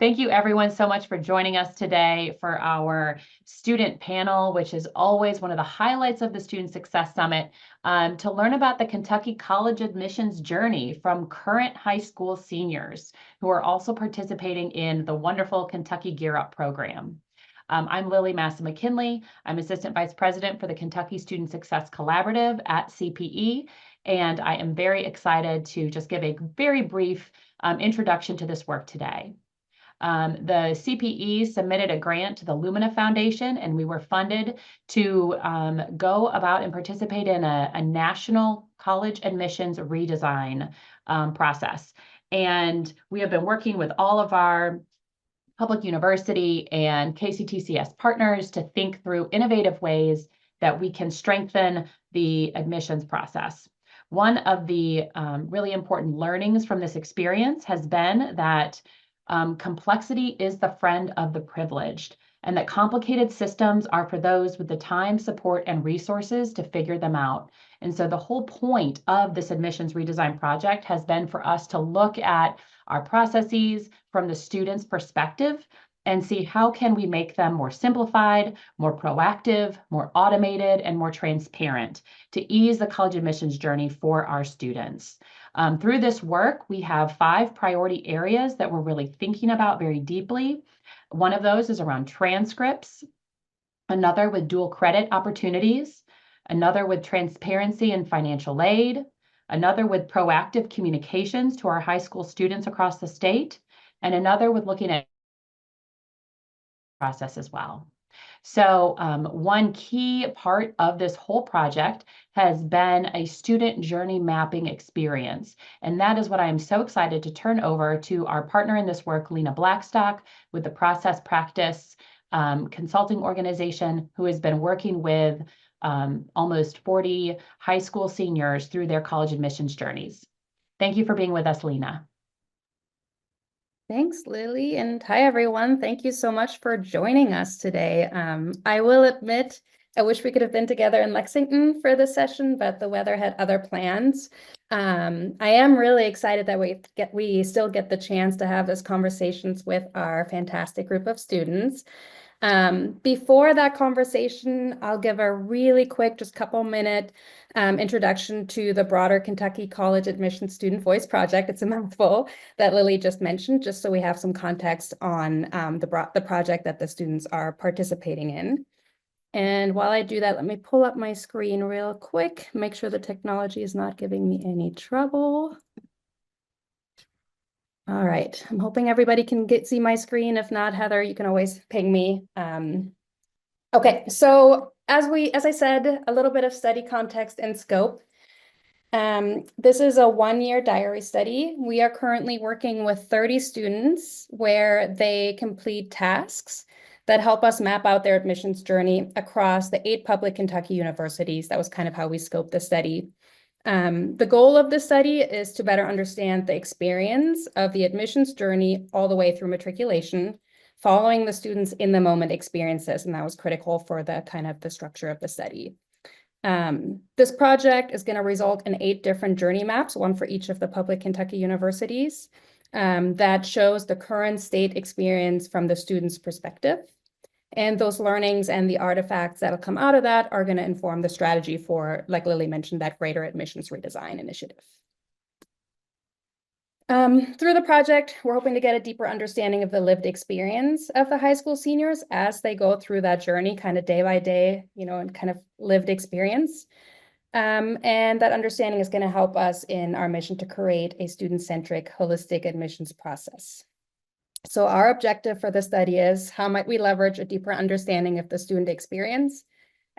Thank you everyone so much for joining us today for our student panel, which is always one of the highlights of the Student Success Summit, to learn about the Kentucky college admissions journey from current high school seniors who are also participating in the wonderful Kentucky Gear Up program. I'm Lily Massa-McKinley. I'm Assistant Vice President for the Kentucky Student Success Collaborative at CPE, and I am very excited to just give a very brief introduction to this work today. The CPE submitted a grant to the Lumina Foundation, and we were funded to go about and participate in a national college admissions redesign process. And we have been working with all of our public university and KCTCS partners to think through innovative ways that we can strengthen the admissions process. One of the really important learnings from this experience has been that complexity is the friend of the privileged, and that complicated systems are for those with the time, support, and resources to figure them out. And so the whole point of this admissions redesign project has been for us to look at our processes from the student's perspective and see how can we make them more simplified, more proactive, more automated, and more transparent to ease the college admissions journey for our students. Through this work, we have 5 priority areas that we're really thinking about very deeply. One of those is around transcripts, another with dual credit opportunities, another with transparency and financial aid, another with proactive communications to our high school students across the state, and another with looking at process as well. So one key part of this whole project has been a student journey mapping experience. And that is what I am so excited to turn over to our partner in this work, Lena Blackstock, with the Process Practice consulting organization, who has been working with almost 40 high school seniors through their college admissions journeys. Thank you for being with us, Lena. Thanks, Lily, and hi, everyone. Thank you so much for joining us today. I will admit, I wish we could have been together in Lexington for this session, but the weather had other plans. I am really excited that we still get the chance to have these conversations with our fantastic group of students. Before that conversation, I'll give a really quick, just couple minute introduction to the broader Kentucky College Admissions Student Voice Project. It's a mouthful that Lily just mentioned, just so we have some context on the project that the students are participating in. And while I do that, let me pull up my screen real quick, make sure the technology is not giving me any trouble. All right, I'm hoping everybody can see my screen. If not, Heather, you can always ping me. Okay, so as I said, a little bit of study context and scope. This is a 1-year diary study. We are currently working with 30 students where they complete tasks that help us map out their admissions journey across the 8 public Kentucky universities. That was kind of how we scoped the study. The goal of the study is to better understand the experience of the admissions journey all the way through matriculation, following the students in the moment experiences, and that was critical for the kind of the structure of the study. This project is going to result in 8 different journey maps, one for each of the public Kentucky universities, that shows the current state experience from the student's perspective. And those learnings and the artifacts that'll come out of that are going to inform the strategy for, like Lily mentioned, that greater admissions redesign initiative. Through the project, we're hoping to get a deeper understanding of the lived experience of the high school seniors as they go through that journey, kind of day by day, and kind of lived experience. And that understanding is going to help us in our mission to create a student-centric, holistic admissions process. So our objective for the study is how might we leverage a deeper understanding of the student experience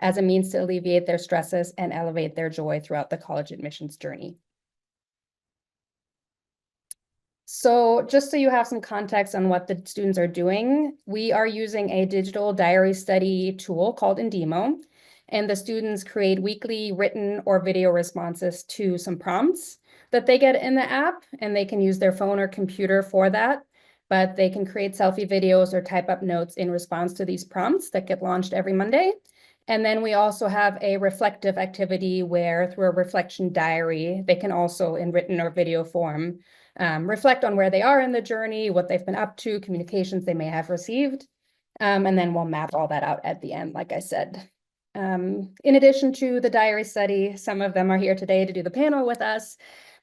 as a means to alleviate their stresses and elevate their joy throughout the college admissions journey. So just so you have some context on what the students are doing, we are using a digital diary study tool called Indemo, and the students create weekly written or video responses to some prompts that they get in the app, and they can use their phone or computer for that. But they can create selfie videos or type up notes in response to these prompts that get launched every Monday. And then we also have a reflective activity where through a reflection diary, they can also in written or video form reflect on where they are in the journey, what they've been up to, communications they may have received. And then we'll map all that out at the end, like I said. In addition to the diary study, some of them are here today to do the panel with us,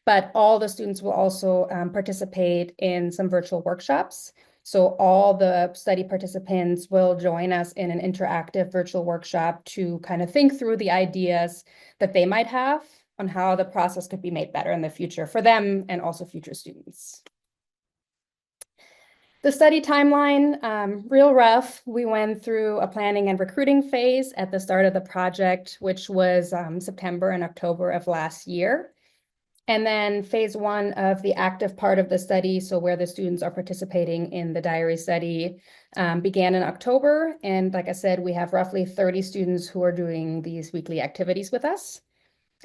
but all the students will also participate in some virtual workshops. So all the study participants will join us in an interactive virtual workshop to kind of think through the ideas that they might have on how the process could be made better in the future for them and also future students. The study timeline, real rough. We went through a planning and recruiting phase at the start of the project, which was September and October of last year. And then phase one of the active part of the study, so where the students are participating in the diary study, began in October. And like I said, we have roughly 30 students who are doing these weekly activities with us.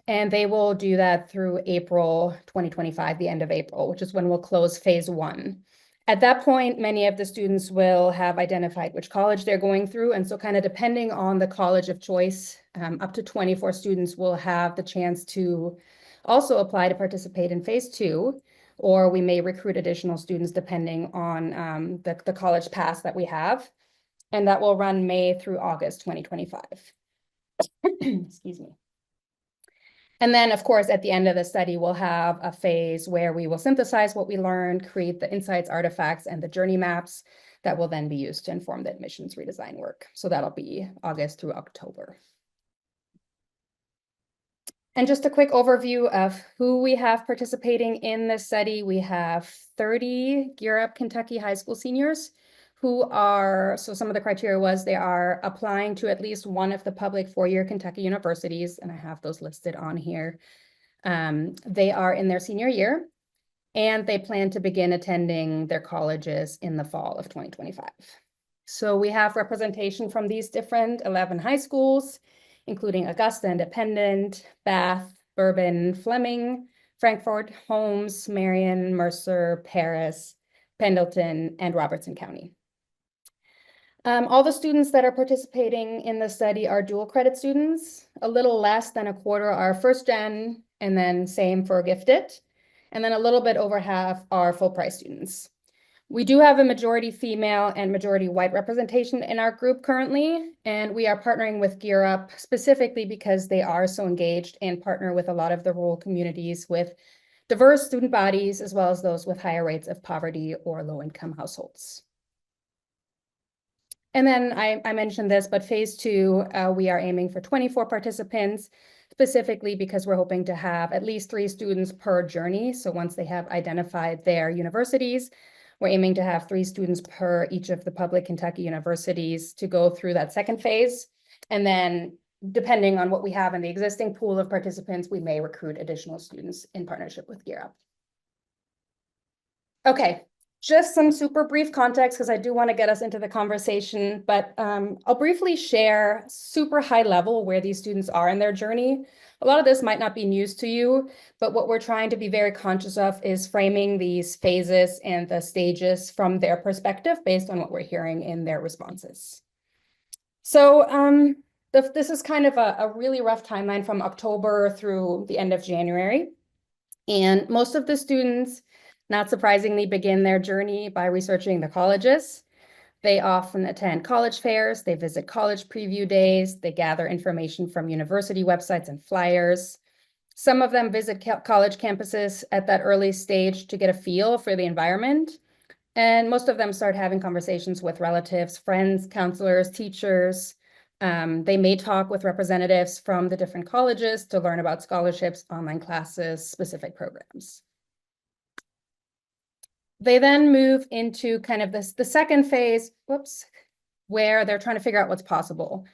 And they will do that through April 2025, the end of April, which is when we'll close phase one. At that point, many of the students will have identified which college they're going through. And so kind of depending on the college of choice, up to 24 students will have the chance to also apply to participate in phase two, or we may recruit additional students depending on the college pass that we have. And that will run May through August 2025. Excuse me. And then, of course, at the end of the study, we'll have a phase where we will synthesize what we learned, create the insights, artifacts, and the journey maps that will then be used to inform the admissions redesign work. So that'll be August through October. And just a quick overview of who we have participating in this study. We have 30 Gear Up Kentucky high school seniors who are, so some of the criteria was they are applying to at least one of the public four-year Kentucky universities, and I have those listed on here. They are in their senior year, and they plan to begin attending their colleges in the fall of 2025. So we have representation from these different 11 high schools, including Augusta Independent, Bath, Bourbon, Fleming, Frankfort, Holmes, Marion, Mercer, Paris, Pendleton, and Robertson County. All the students that are participating in the study are dual credit students. A little less than a quarter are first gen, and then same for gifted. And then a little bit over half are full price students. We do have a majority female and majority white representation in our group currently, and we are partnering with Gear Up specifically because they are so engaged and partner with a lot of the rural communities with diverse student bodies, as well as those with higher rates of poverty or low-income households. And then I mentioned this, but phase two, we are aiming for 24 participants, specifically because we're hoping to have at least 3 students per journey. So once they have identified their universities, we're aiming to have 3 students per each of the public Kentucky universities to go through that second phase. And then depending on what we have in the existing pool of participants, we may recruit additional students in partnership with Gear Up. Okay, just some super brief context because I do want to get us into the conversation, but I'll briefly share super high level where these students are in their journey. A lot of this might not be news to you, but what we're trying to be very conscious of is framing these phases and the stages from their perspective based on what we're hearing in their responses. So this is kind of a really rough timeline from October through the end of January. And most of the students, not surprisingly, begin their journey by researching the colleges. They often attend college fairs, they visit college preview days, they gather information from university websites and flyers. Some of them visit college campuses at that early stage to get a feel for the environment. And most of them start having conversations with relatives, friends, counselors, teachers. They may talk with representatives from the different colleges to learn about scholarships, online classes, specific programs. They then move into kind of the second phase, where they're trying to figure out what's possible.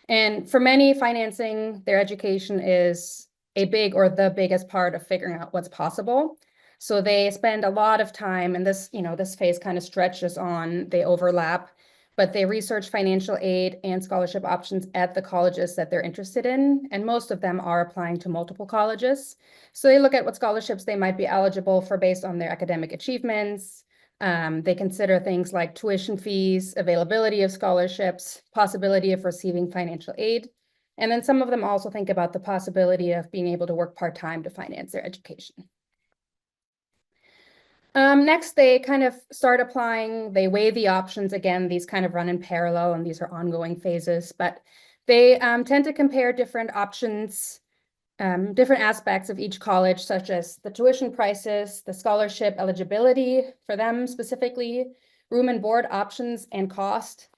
And for many, financing their education is a big or the biggest part of figuring out what's possible. So they spend a lot of time, and this phase kind of stretches on, they overlap, but they research financial aid and scholarship options at the colleges that they're interested in. And most of them are applying to multiple colleges. So they look at what scholarships they might be eligible for based on their academic achievements. They consider things like tuition fees, availability of scholarships, possibility of receiving financial aid. And then some of them also think about the possibility of being able to work part-time to finance their education. Next, they kind of start applying, they weigh the options. Again, these kind of run in parallel and these are ongoing phases, but they tend to compare different options, different aspects of each college, such as the tuition prices, the scholarship eligibility for them specifically, room and board options and cost,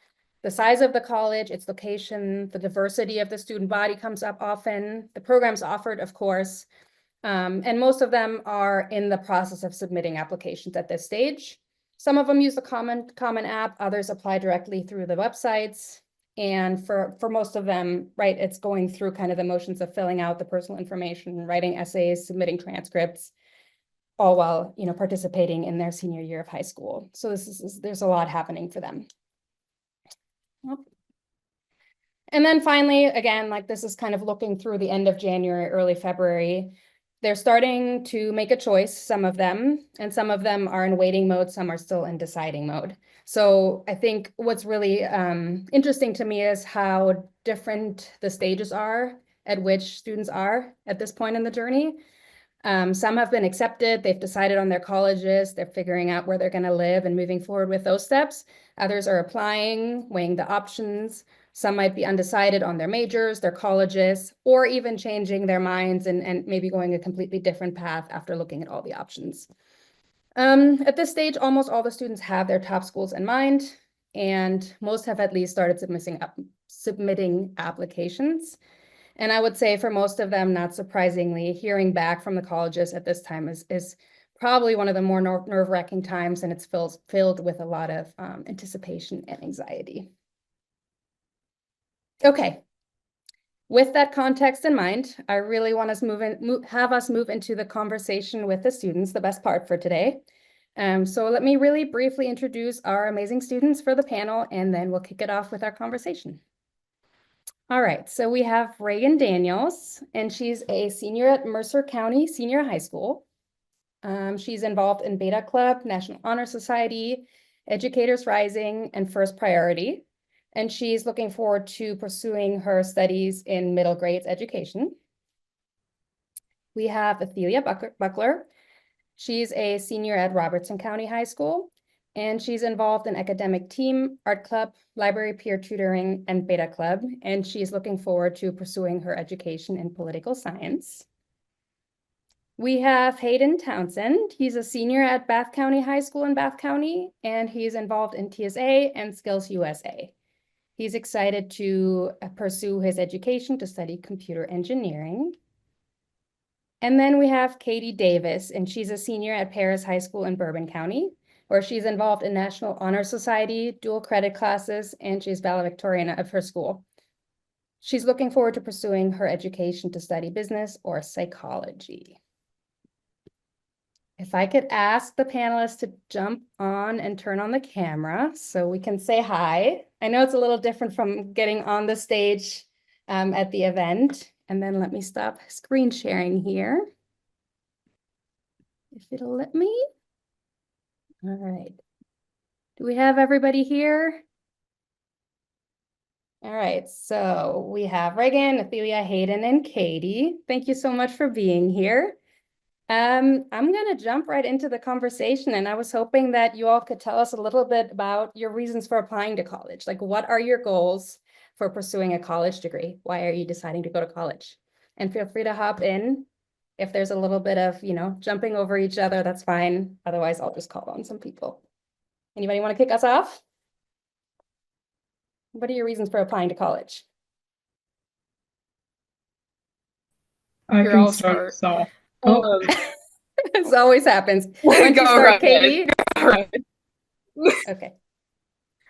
the size of the college, its location, the diversity of the student body comes up often, the programs offered, of course, and most of them are in the process of submitting applications at this stage. Some of them use the Common App, others apply directly through the websites. And for most of them, right, it's going through kind of the motions of filling out the personal information, writing essays, submitting transcripts, all while, you know, participating in their senior year of high school. So there's a lot happening for them. And then finally, again, like this is kind of looking through the end of January, early February. They're starting to make a choice, some of them, and some of them are in waiting mode, some are still in deciding mode. So I think what's really interesting to me is how different the stages are at which students are at this point in the journey. Some have been accepted, they've decided on their colleges, they're figuring out where they're going to live and moving forward with those steps. Others are applying, weighing the options. Some might be undecided on their majors, their colleges, or even changing their minds and maybe going a completely different path after looking at all the options. At this stage, almost all the students have their top schools in mind, and most have at least started submitting applications. And I would say for most of them, not surprisingly, hearing back from the colleges at this time is probably one of the more nerve-wracking times, and it's filled with a lot of anticipation and anxiety. Okay. With that context in mind, I really want to have us move into the conversation with the students, the best part for today. So let me really briefly introduce our amazing students for the panel, and then we'll kick it off with our conversation. All right, so we have Reagan Daniels, and she's a senior at Mercer County Senior High School. She's involved in Beta Club, National Honor Society, Educators Rising, and First Priority. And she's looking forward to pursuing her studies in middle grades education. We have Athelia Buckler. She's a senior at Robertson County High School, and she's involved in academic team, art club, library peer tutoring, and Beta Club, and she's looking forward to pursuing her education in political science. We have Hayden Townsend. He's a senior at Bath County High School in Bath County, and he's involved in TSA and Skills USA. He's excited to pursue his education to study computer engineering. And then we have Katie Davis, and she's a senior at Paris High School in Bourbon County, where she's involved in National Honor Society, dual credit classes, and she's valedictorian of her school. She's looking forward to pursuing her education to study business or psychology. If I could ask the panelists to jump on and turn on the camera so we can say hi. I know it's a little different from getting on the stage at the event. And then let me stop screen sharing here. If it'll let me. All right. Do we have everybody here? All right, so we have Reagan, Athelia, Hayden, and Katie. Thank you so much for being here. I'm going to jump right into the conversation, and I was hoping that you all could tell us a little bit about your reasons for applying to college. Like, what are your goals for pursuing a college degree? Why are you deciding to go to college? And feel free to hop in. If there's a little bit of, you know, jumping over each other, that's fine. Otherwise, I'll just call on some people. Anybody want to kick us off? What are your reasons for applying to college? I Here, can I'll start. start. Oh, This always happens. Why don't you Go start, right ahead. Katie? Go right ahead. Okay.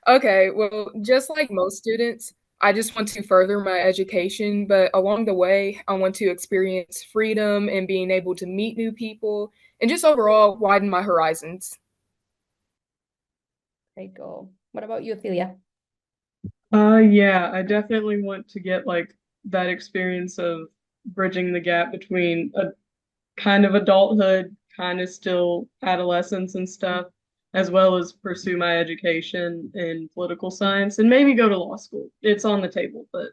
Okay, well, just like most students, I just want to further my education, but along the way, I want to experience freedom and being able to meet new people and just overall widen my horizons. Great goal. What about you, Athelia? yeah, I definitely want to get like that experience of bridging the gap between a kind of adulthood, kind of still adolescence and stuff, as well as pursue my education in political science and maybe go to law school. It's on the table, but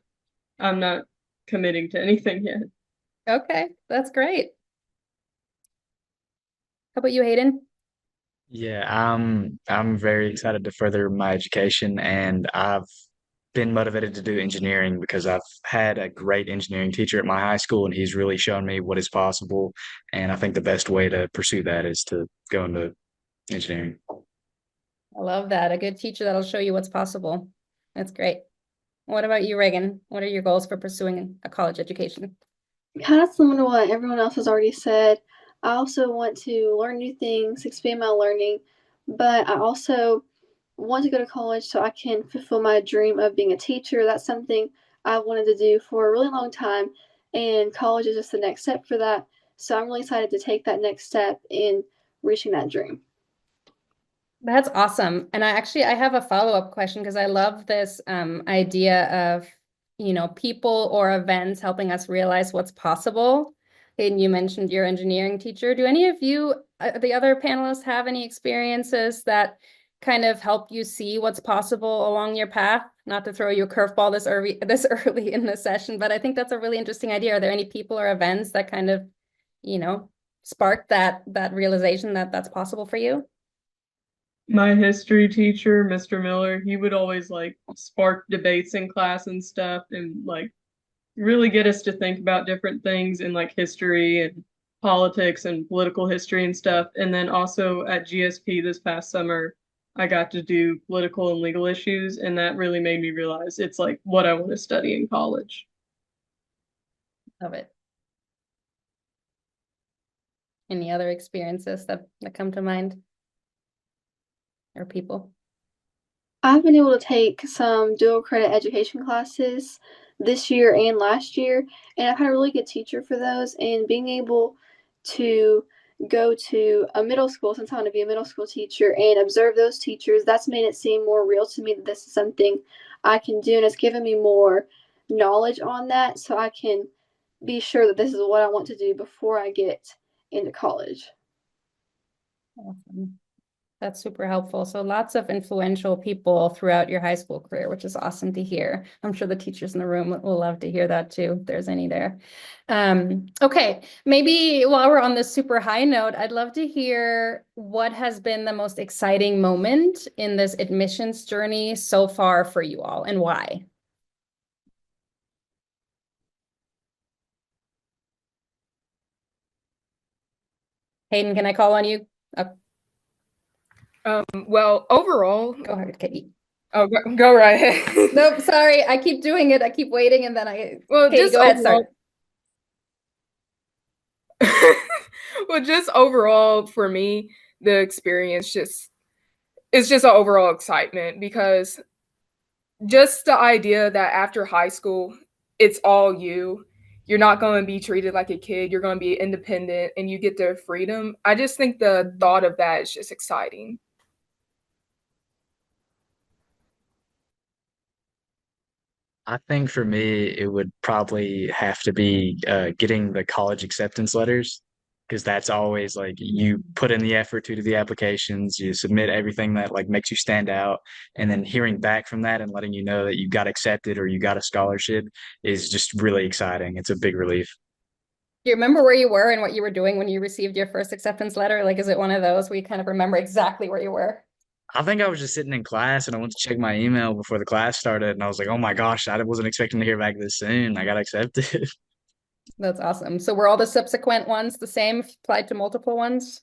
I'm not committing to anything yet. Okay, that's great. How about you, Hayden? Yeah, I'm very excited to further my education, and I've been motivated to do engineering because I've had a great engineering teacher at my high school, and he's really shown me what is possible. And I think the best way to pursue that is to go into engineering. I love that. A good teacher that'll show you what's possible. That's great. What about you, Reagan? What are your goals for pursuing a college education? Kind of similar to what everyone else has already said. I also want to learn new things, expand my learning, but I also want to go to college so I can fulfill my dream of being a teacher. That's something I've wanted to do for a really long time, and college is just the next step for that. So I'm really excited to take that next step in reaching that dream. That's awesome. And I have a follow-up question because I love this idea of, people or events helping us realize what's possible. And you mentioned your engineering teacher. Do any of you, the other panelists, have any experiences that kind of help you see what's possible along your path? Not to throw you a curveball this early in the session, but I think that's a really interesting idea. Are there any people or events that kind of, spark that realization that that's possible for you? My history teacher, Mr. Miller, he would always like spark debates in class and stuff and like really get us to think about different things in like history and politics and political history and stuff. And then also at GSP this past summer, I got to do political and legal issues, and that really made me realize it's like what I want to study in college. Love it. Any other experiences that come to mind? Or people? I've been able to take some dual credit education classes this year and last year, and I've had a really good teacher for those. And being able to go to a middle school, since I want to be a middle school teacher, and observe those teachers, that's made it seem more real to me that this is something I can do, and it's given me more knowledge on that, so I can be sure that this is what I want to do before I get into college. Awesome. That's super helpful. So lots of influential people throughout your high school career, which is awesome to hear. I'm sure the teachers in the room will love to hear that too, if there's any there. Okay, maybe while we're on this super high note, I'd love to hear what has been the most exciting moment in this admissions journey so far for you all and why. Hayden, can I call on you? Well, overall, Go ahead, Katie. oh, go right ahead. Nope, sorry. I keep doing it. I keep waiting, and then Well, Katie, just go ahead, overall, start. well, just overall for me, the experience it's just an overall excitement because just the idea that after high school, it's all you. You're not going to be treated like a kid. You're going to be independent and you get the freedom. I just think the thought of that is just exciting. I think for me, it would probably have to be getting the college acceptance letters because that's always like you put in the effort to do the applications, you submit everything that like makes you stand out, and then hearing back from that and letting you know that you got accepted or you got a scholarship is just really exciting. It's a big relief. Do you remember where you were and what you were doing when you received your first acceptance letter? Like, is it one of those where you kind of remember exactly where you were? I think I was just sitting in class and I went to check my email before the class started, and I was like, oh my gosh, I wasn't expecting to hear back this soon. I got accepted. That's awesome. So were all the subsequent ones the same, applied to multiple ones?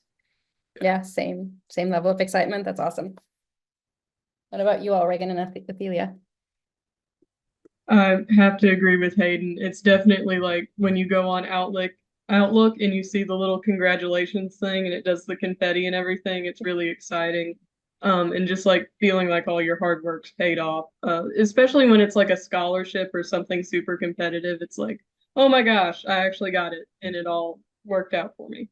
Yeah, same level of excitement. That's awesome. What about you all, Reagan and Athelia? I have to agree with Hayden. It's definitely like when you go on Outlook and you see the little congratulations thing and it does the confetti and everything. It's really exciting. And just like feeling like all your hard work's paid off. Especially when it's like a scholarship or something super competitive. It's like, oh my gosh, I actually got it and it all worked out for me.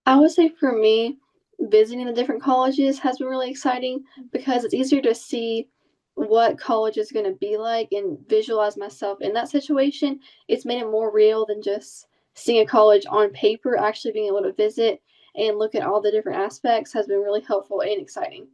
I would say for me, visiting the different colleges has been really exciting because it's easier to see what college is going to be like and visualize myself in that situation. It's made it more real than just seeing a college on paper. Actually being able to visit and look at all the different aspects has been really helpful and exciting.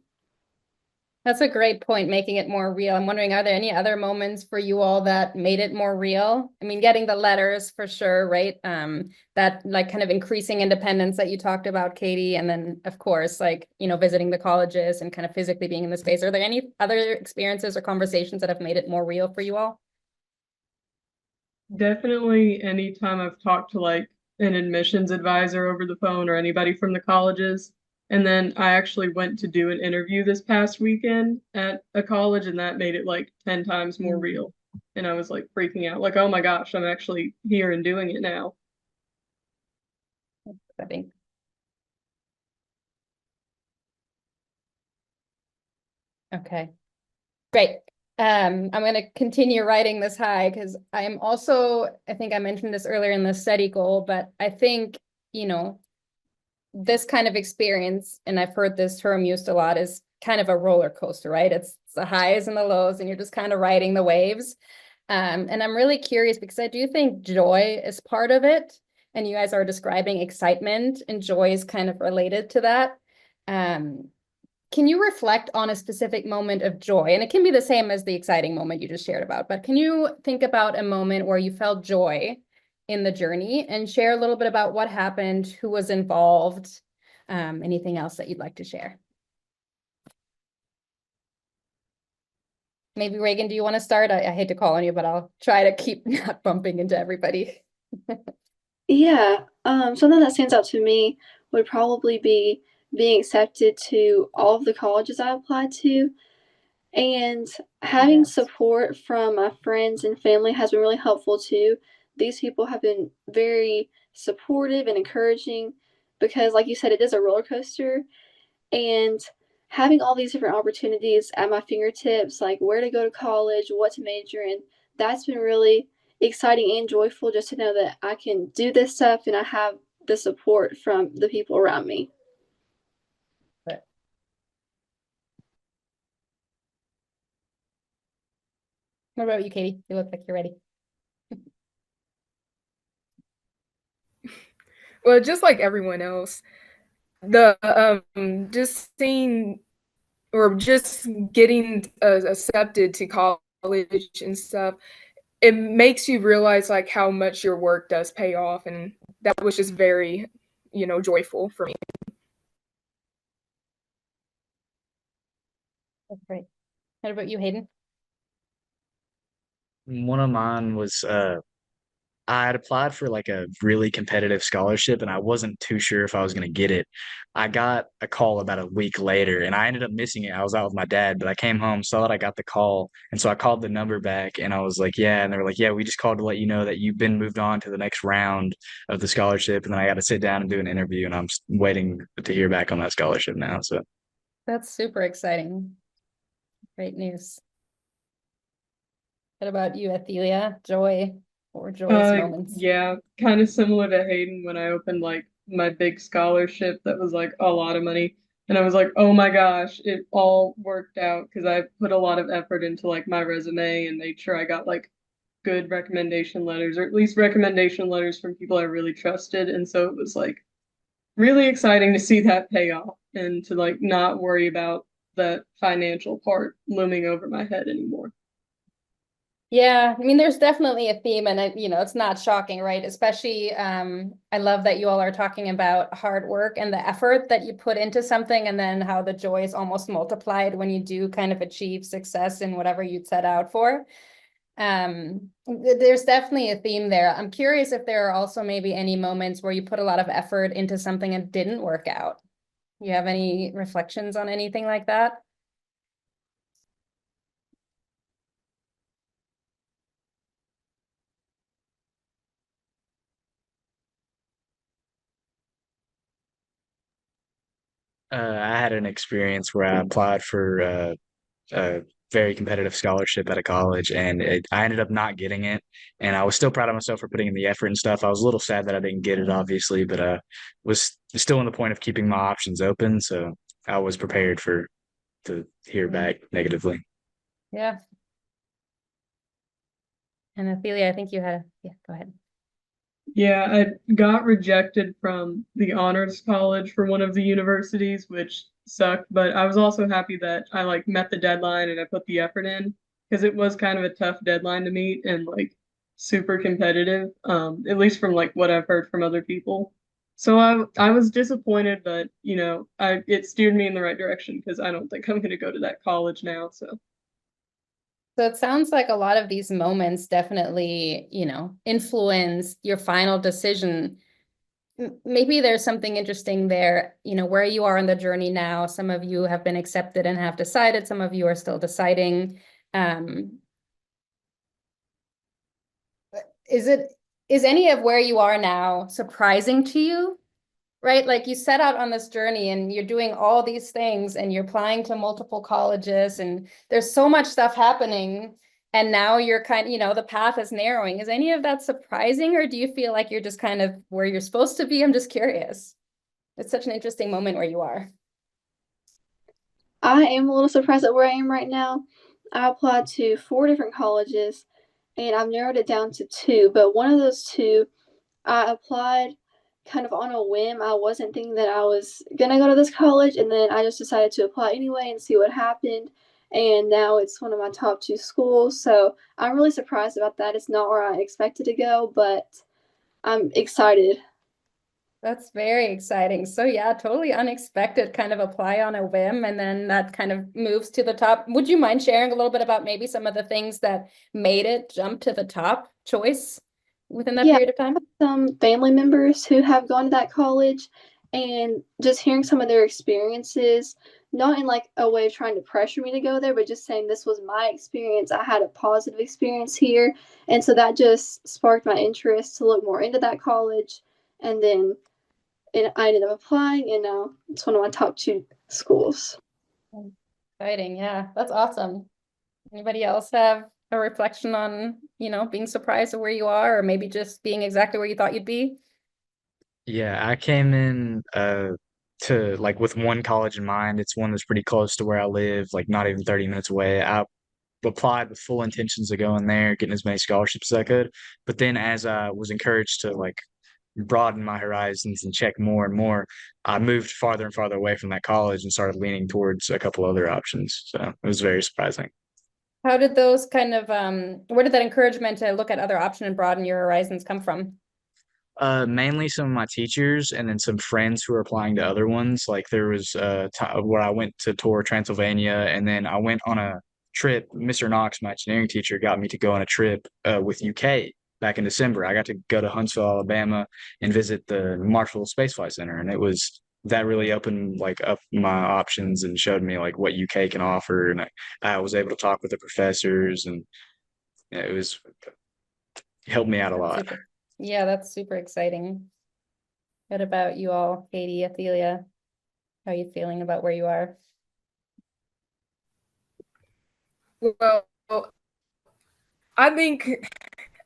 That's a great point, making it more real. I'm wondering, are there any other moments for you all that made it more real? I mean, getting the letters for sure, right? That like kind of increasing independence that you talked about, Katie, and then of course, like, visiting the colleges and kind of physically being in the space. Are there any other experiences or conversations that have made it more real for you all? Definitely anytime I've talked to like an admissions advisor over the phone or anybody from the colleges. And then I actually went to do an interview this past weekend at a college, and that made it like 10 times more real. And I was like freaking out, like, oh my gosh, I'm actually here and doing it now. I think. Okay, great. I'm going to continue writing this high because I am also, I think I mentioned this earlier in the study goal, but I think, this kind of experience, and I've heard this term used a lot, is kind of a roller coaster, right? It's the highs and the lows, and you're just kind of riding the waves. And I'm really curious because I do think joy is part of it. And you guys are describing excitement, and joy is kind of related to that. Can you reflect on a specific moment of joy? And it can be the same as the exciting moment you just shared about, but can you think about a moment where you felt joy in the journey and share a little bit about what happened, who was involved, anything else that you'd like to share? Maybe Reagan, do you want to start? I hate to call on you, but I'll try to keep not bumping into everybody. Yeah, something that stands out to me would probably be being accepted to all of the colleges I applied to, and having Yes. support from my friends and family has been really helpful too. These people have been very supportive and encouraging because, like you said, it is a roller coaster, and having all these different opportunities at my fingertips, like where to go to college, what to major in, that's been really exciting and joyful just to know that I can do this stuff and I have the support from the people around me. What about you, Katie? You look like you're ready. Well, just like everyone else, the just seeing or just getting accepted to college and stuff, it makes you realize like how much your work does pay off, and that was just very, joyful for me. That's great. What about you, Hayden? One of mine was I had applied for like a really competitive scholarship and I wasn't too sure if I was going to get it. I got a call about a week later and I ended up missing it. I was out with my dad, but I came home, saw that I got the call. And so I called the number back and I was like, yeah. And they were like, yeah, we just called to let you know that you've been moved on to the next round of the scholarship. And then I got to sit down and do an interview and I'm waiting to hear back on that scholarship now. So That's super exciting. Great news. What about you, Athelia? Joy or joyous moments? Yeah, kind of similar to Hayden when I opened like my big scholarship that was like a lot of money. And I was like, oh my gosh, it all worked out because I put a lot of effort into like my resume and made sure I got like good recommendation letters, or at least recommendation letters from people I really trusted. And so it was like really exciting to see that pay off and to like not worry about that financial part looming over my head anymore. Yeah, I mean, there's definitely a theme, and it's not shocking, right? Especially, I love that you all are talking about hard work and the effort that you put into something, and then how the joy is almost multiplied when you do kind of achieve success in whatever you set out for. There's definitely a theme there. I'm curious if there are also maybe any moments where you put a lot of effort into something and didn't work out. You have any reflections on anything like that? I had an experience where I applied for a very competitive scholarship at a college, and I ended up not getting it. And I was still proud of myself for putting in the effort and stuff. I was a little sad that I didn't get it, obviously, but was still in the point of keeping my options open. So I was prepared to hear back negatively. Yeah. And Ophelia, I think you had yeah, go ahead. Yeah, I got rejected from the honors college for one of the universities, which sucked, but I was also happy that I like met the deadline and I put the effort in because it was kind of a tough deadline to meet and like super competitive, at least from like what I've heard from other people. So I was disappointed, but it steered me in the right direction because I don't think I'm going to go to that college now, so. So it sounds like a lot of these moments definitely, influence your final decision. Maybe there's something interesting there, where you are in the journey now. Some of you have been accepted and have decided, some of you are still deciding. Is any of where you are now surprising to you? Right? Like you set out on this journey and you're doing all these things and you're applying to multiple colleges and there's so much stuff happening. And now you're the path is narrowing. Is any of that surprising, or do you feel like you're just kind of where you're supposed to be? I'm just curious. It's such an interesting moment where you are. I am a little surprised at where I am right now. I applied to 4 different colleges and I've narrowed it down to 2, but one of those 2 I applied kind of on a whim. I wasn't thinking that I was gonna go to this college, and then I just decided to apply anyway and see what happened. And now it's one of my top 2 schools, so I'm really surprised about that. It's not where I expected to go, but I'm excited. That's very exciting. So yeah, totally unexpected, kind of apply on a whim and then that kind of moves to the top. Would you mind sharing a little bit about maybe some of the things that made it jump to the top choice within that Yeah, period of time? some family members who have gone to that college and just hearing some of their experiences, not in like a way of trying to pressure me to go there, but just saying this was my experience. I had a positive experience here. And so that just sparked my interest to look more into that college. And then I ended up applying, and now it's one of my top 2 schools. Exciting. Yeah, that's awesome. Anybody else have a reflection on, being surprised at where you are, or maybe just being exactly where you thought you'd be? Yeah, I came in to like with one college in mind. It's one that's pretty close to where I live, like not even 30 minutes away. I applied with full intentions of going there, getting as many scholarships as I could. But then as I was encouraged to like broaden my horizons and check more and more, I moved farther and farther away from that college and started leaning towards a couple other options. So it was very surprising. How did those kind of where did that encouragement to look at other options and broaden your horizons come from? Mainly some of my teachers and then some friends who are applying to other ones. Like there was where I went to tour Transylvania, and then I went on a trip. Mr. Knox, my engineering teacher, got me to go on a trip with UK back in December. I got to go to Huntsville, Alabama, and visit the Marshall Space Flight Center, and it was that really opened like up my options and showed me like what UK can offer, and I was able to talk with the professors, and it was helped me out a lot. Yeah, that's super exciting. What about you all, Katie, Athelia? How are you feeling about where you are? Well, I think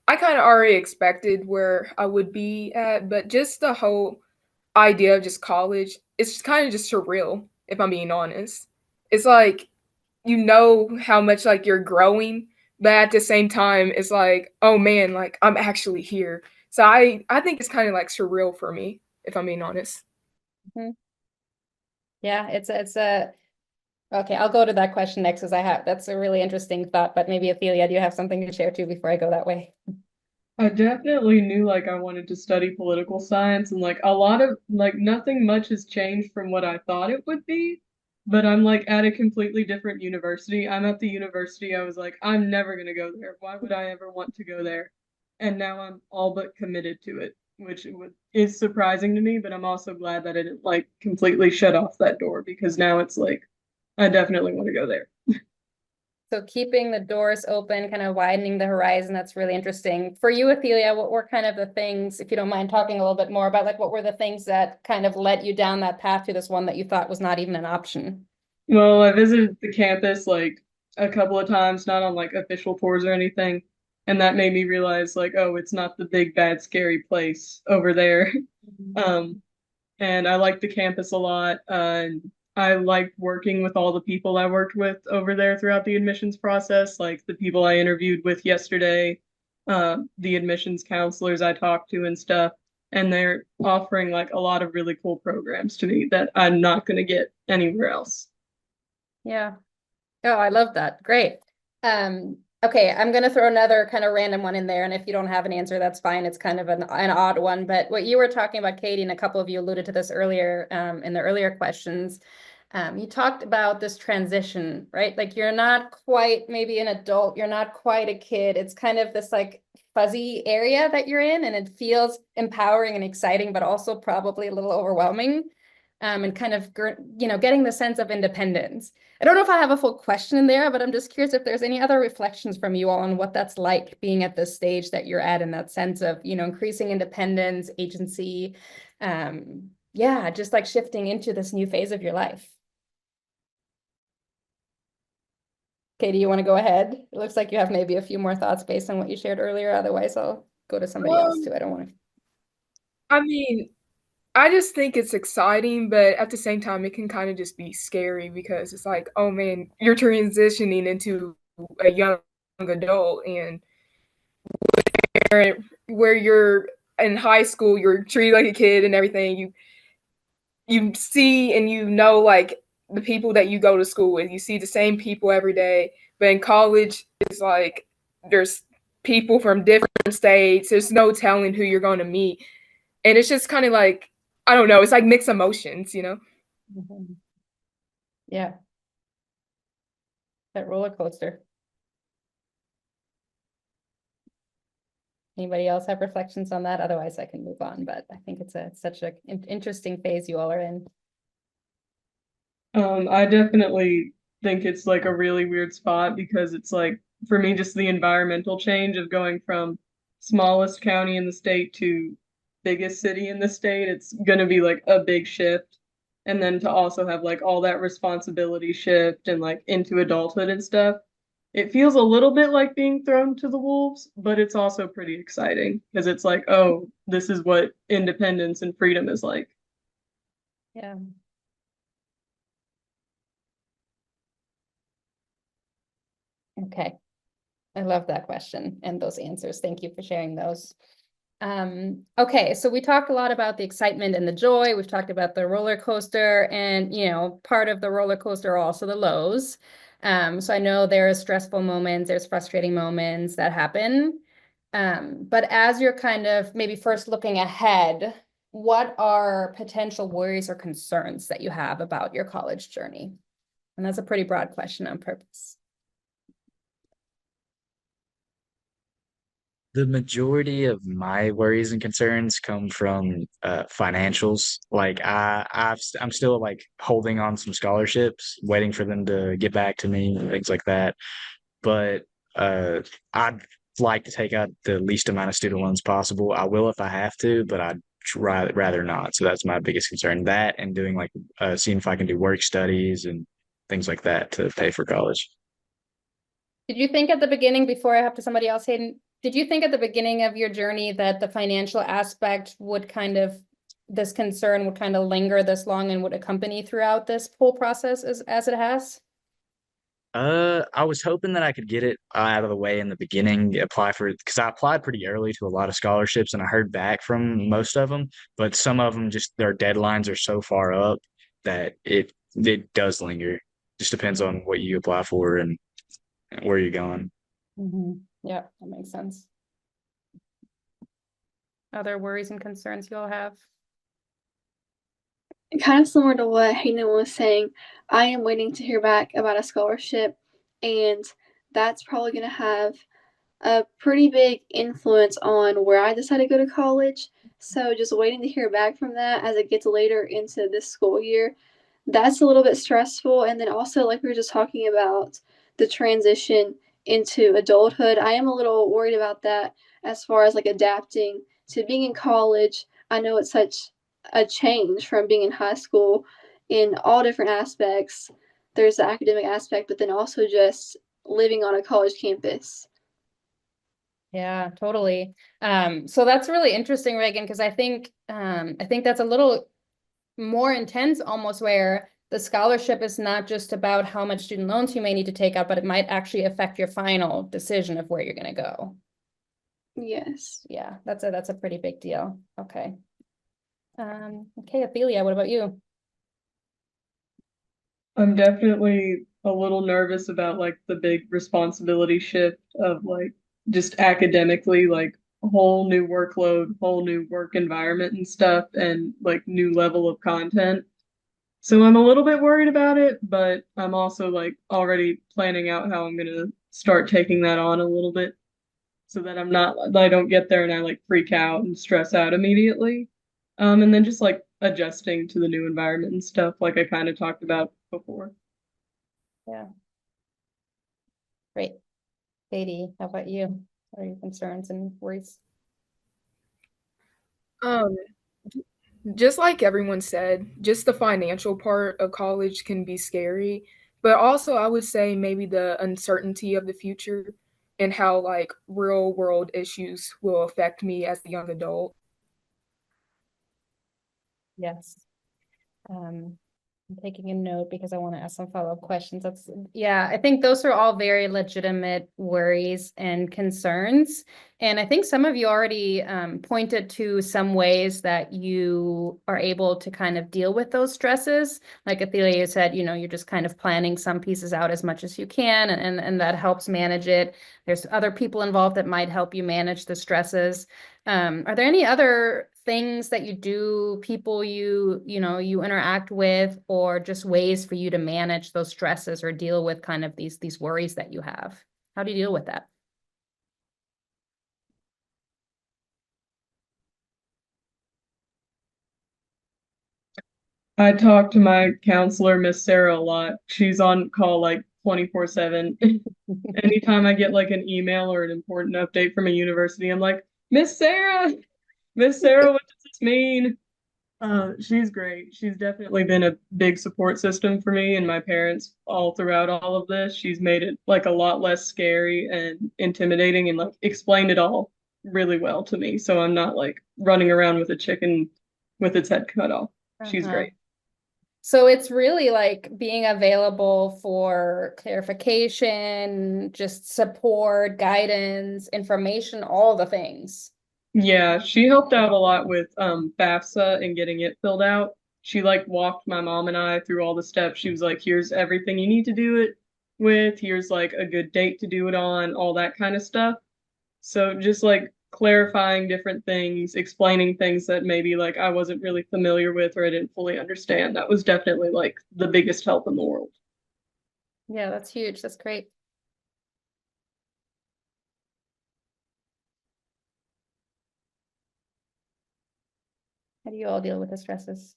I kind of already expected where I would be at, but just the whole idea of just college, it's kind of just surreal, if I'm being honest. It's like how much like you're growing, but at the same time, it's like, oh man, like I'm actually here. So I think it's kind of like surreal for me, if I'm being honest. Mm-hmm. Yeah, okay, I'll go to that question next because that's a really interesting thought, but maybe Athelia, do you have something to share too before I go that way? I definitely knew like I wanted to study political science and like a lot of like nothing much has changed from what I thought it would be, but I'm like at a completely different university. I'm at the university I was like, I'm never gonna go there. Why would I ever want to go there? And now I'm all but committed to it, which is surprising to me, but I'm also glad that it like completely shut off that door because now it's like I definitely want to go there. So keeping the doors open, kind of widening the horizon, that's really interesting. For you, Athelia, what were kind of the things, if you don't mind talking a little bit more about, like, what were the things that kind of led you down that path to this one that you thought was not even an option? Well, I visited the campus like a couple of times, not on like official tours or anything, and that made me realize like, oh, it's not the big bad scary place over there. Um, and I liked the campus a lot. And I liked working with all the people I worked with over there throughout the admissions process, like the people I interviewed with yesterday. the admissions counselors I talk to and stuff, and they're offering like a lot of really cool programs to me that I'm not going to get anywhere else. Yeah. Oh, I love that. Great. Okay, I'm going to throw another kind of random one in there. And if you don't have an answer, that's fine. It's kind of an odd one. But what you were talking about, Katie, and a couple of you alluded to this earlier in the earlier questions. You talked about this transition, right? Like you're not quite maybe an adult, you're not quite a kid. It's kind of this like fuzzy area that you're in, and it feels empowering and exciting, but also probably a little overwhelming. And kind of, getting the sense of independence. I don't know if I have a full question in there, but I'm just curious if there's any other reflections from you all on what that's like being at this stage that you're at in that sense of, increasing independence, agency. Yeah, just like shifting into this new phase of your life. Katie, you want to go ahead? It looks like you have maybe a few more thoughts based on what you shared earlier. Otherwise, I'll go to somebody else too. I don't want to. I mean, I just think it's exciting, but at the same time, it can kind of just be scary because it's like, oh man, you're transitioning into a young adult, and where you're in high school, you're treated like a kid and everything. You see and like the people that you go to school with. You see the same people every day, but in college, it's like there's people from different states. There's no telling who you're going to meet, and it's just kind of like, I don't know. It's like mixed emotions, Mhm. Yeah. That roller coaster. Anybody else have reflections on that? Otherwise, I can move on, but I think it's such an interesting phase you all are in. I definitely think it's like a really weird spot because it's like, for me, just the environmental change of going from smallest county in the state to biggest city in the state. It's going to be like a big shift. And then to also have like all that responsibility shift and like into adulthood and stuff. It feels a little bit like being thrown to the wolves, but it's also pretty exciting because it's like, oh, this is what independence and freedom is like. Yeah. Okay. I love that question and those answers. Thank you for sharing those. Okay, so we talked a lot about the excitement and the joy. We've talked about the roller coaster, and part of the roller coaster are also the lows. So I know there's stressful moments, there's frustrating moments that happen. But as you're kind of maybe first looking ahead, what are potential worries or concerns that you have about your college journey? And that's a pretty broad question on purpose. The majority of my worries and concerns come from financials. Like I'm still like holding on some scholarships, waiting for them to get back to me, things like that. But I'd like to take out the least amount of student loans possible. I will if I have to, but I'd rather not. So that's my biggest concern. That and doing like seeing if I can do work studies and things like that to pay for college. Did you think at the beginning, before I have to somebody else, Hayden, did you think at the beginning of your journey that the financial aspect would this concern would kind of linger this long and would accompany throughout this whole process as it has? I was hoping that I could get it out of the way in the beginning, apply for it because I applied pretty early to a lot of scholarships and I heard back from most of them, but some of them just their deadlines are so far up that it does linger. Just depends on what you apply for and where you're going. Yeah, that makes sense. Other worries and concerns you all have? Kind of similar to what Hayden was saying, I am waiting to hear back about a scholarship, and that's probably going to have a pretty big influence on where I decide to go to college. So just waiting to hear back from that as it gets later into this school year, that's a little bit stressful. And then also, like we were just talking about, the transition into adulthood, I am a little worried about that as far as like adapting to being in college. I know it's such a change from being in high school in all different aspects. There's the academic aspect, but then also just living on a college campus. Yeah, totally. So that's really interesting, Reagan, because I think that's a little more intense almost, where the scholarship is not just about how much student loans you may need to take out, but it might actually affect your final decision of where you're going to go. Yes. Yeah, that's a pretty big deal. Okay. Okay, Athelia, what about you? I'm definitely a little nervous about like the big responsibility shift of like just academically, like a whole new workload, whole new work environment and stuff, and like new level of content. So I'm a little bit worried about it, but I'm also like already planning out how I'm gonna start taking that on a little bit so that I don't get there and I like freak out and stress out immediately. And then just like adjusting to the new environment and stuff like I kind of talked about before. Yeah. Great. Katie, how about you? What are your concerns and worries? Um, just like everyone said, just the financial part of college can be scary, but also I would say maybe the uncertainty of the future and how like real world issues will affect me as a young adult. Yes. I'm taking a note because I want to ask some follow-up questions. Yeah, I think those are all very legitimate worries and concerns. And I think some of you already pointed to some ways that you are able to kind of deal with those stresses. Like Athelia said, you're just kind of planning some pieces out as much as you can, and that helps manage it. There's other people involved that might help you manage the stresses. Are there any other things that you do, people you interact with, or just ways for you to manage those stresses or deal with kind of these worries that you have? How do you deal with that? I talk to my counselor, Miss Sarah, a lot. She's on call like 24/7. Anytime I get like an email or an important update from a university, I'm like, Miss Sarah, what does this mean? She's great. She's definitely been a big support system for me and my parents all throughout all of this. She's made it like a lot less scary and intimidating and like explained it all really well to me. So I'm not like running around with a chicken with its head cut off. She's Uh-huh. great. So it's really like being available for clarification, just support, guidance, information, all the things. Yeah, she helped out a lot with FAFSA and getting it filled out. She like walked my mom and I through all the steps. She was like, here's everything you need to do it with. Here's like a good date to do it on, all that kind of stuff. So just like clarifying different things, explaining things that maybe like I wasn't really familiar with or I didn't fully understand. That was definitely like the biggest help in the world. Yeah, that's huge. That's great. How do you all deal with the stresses?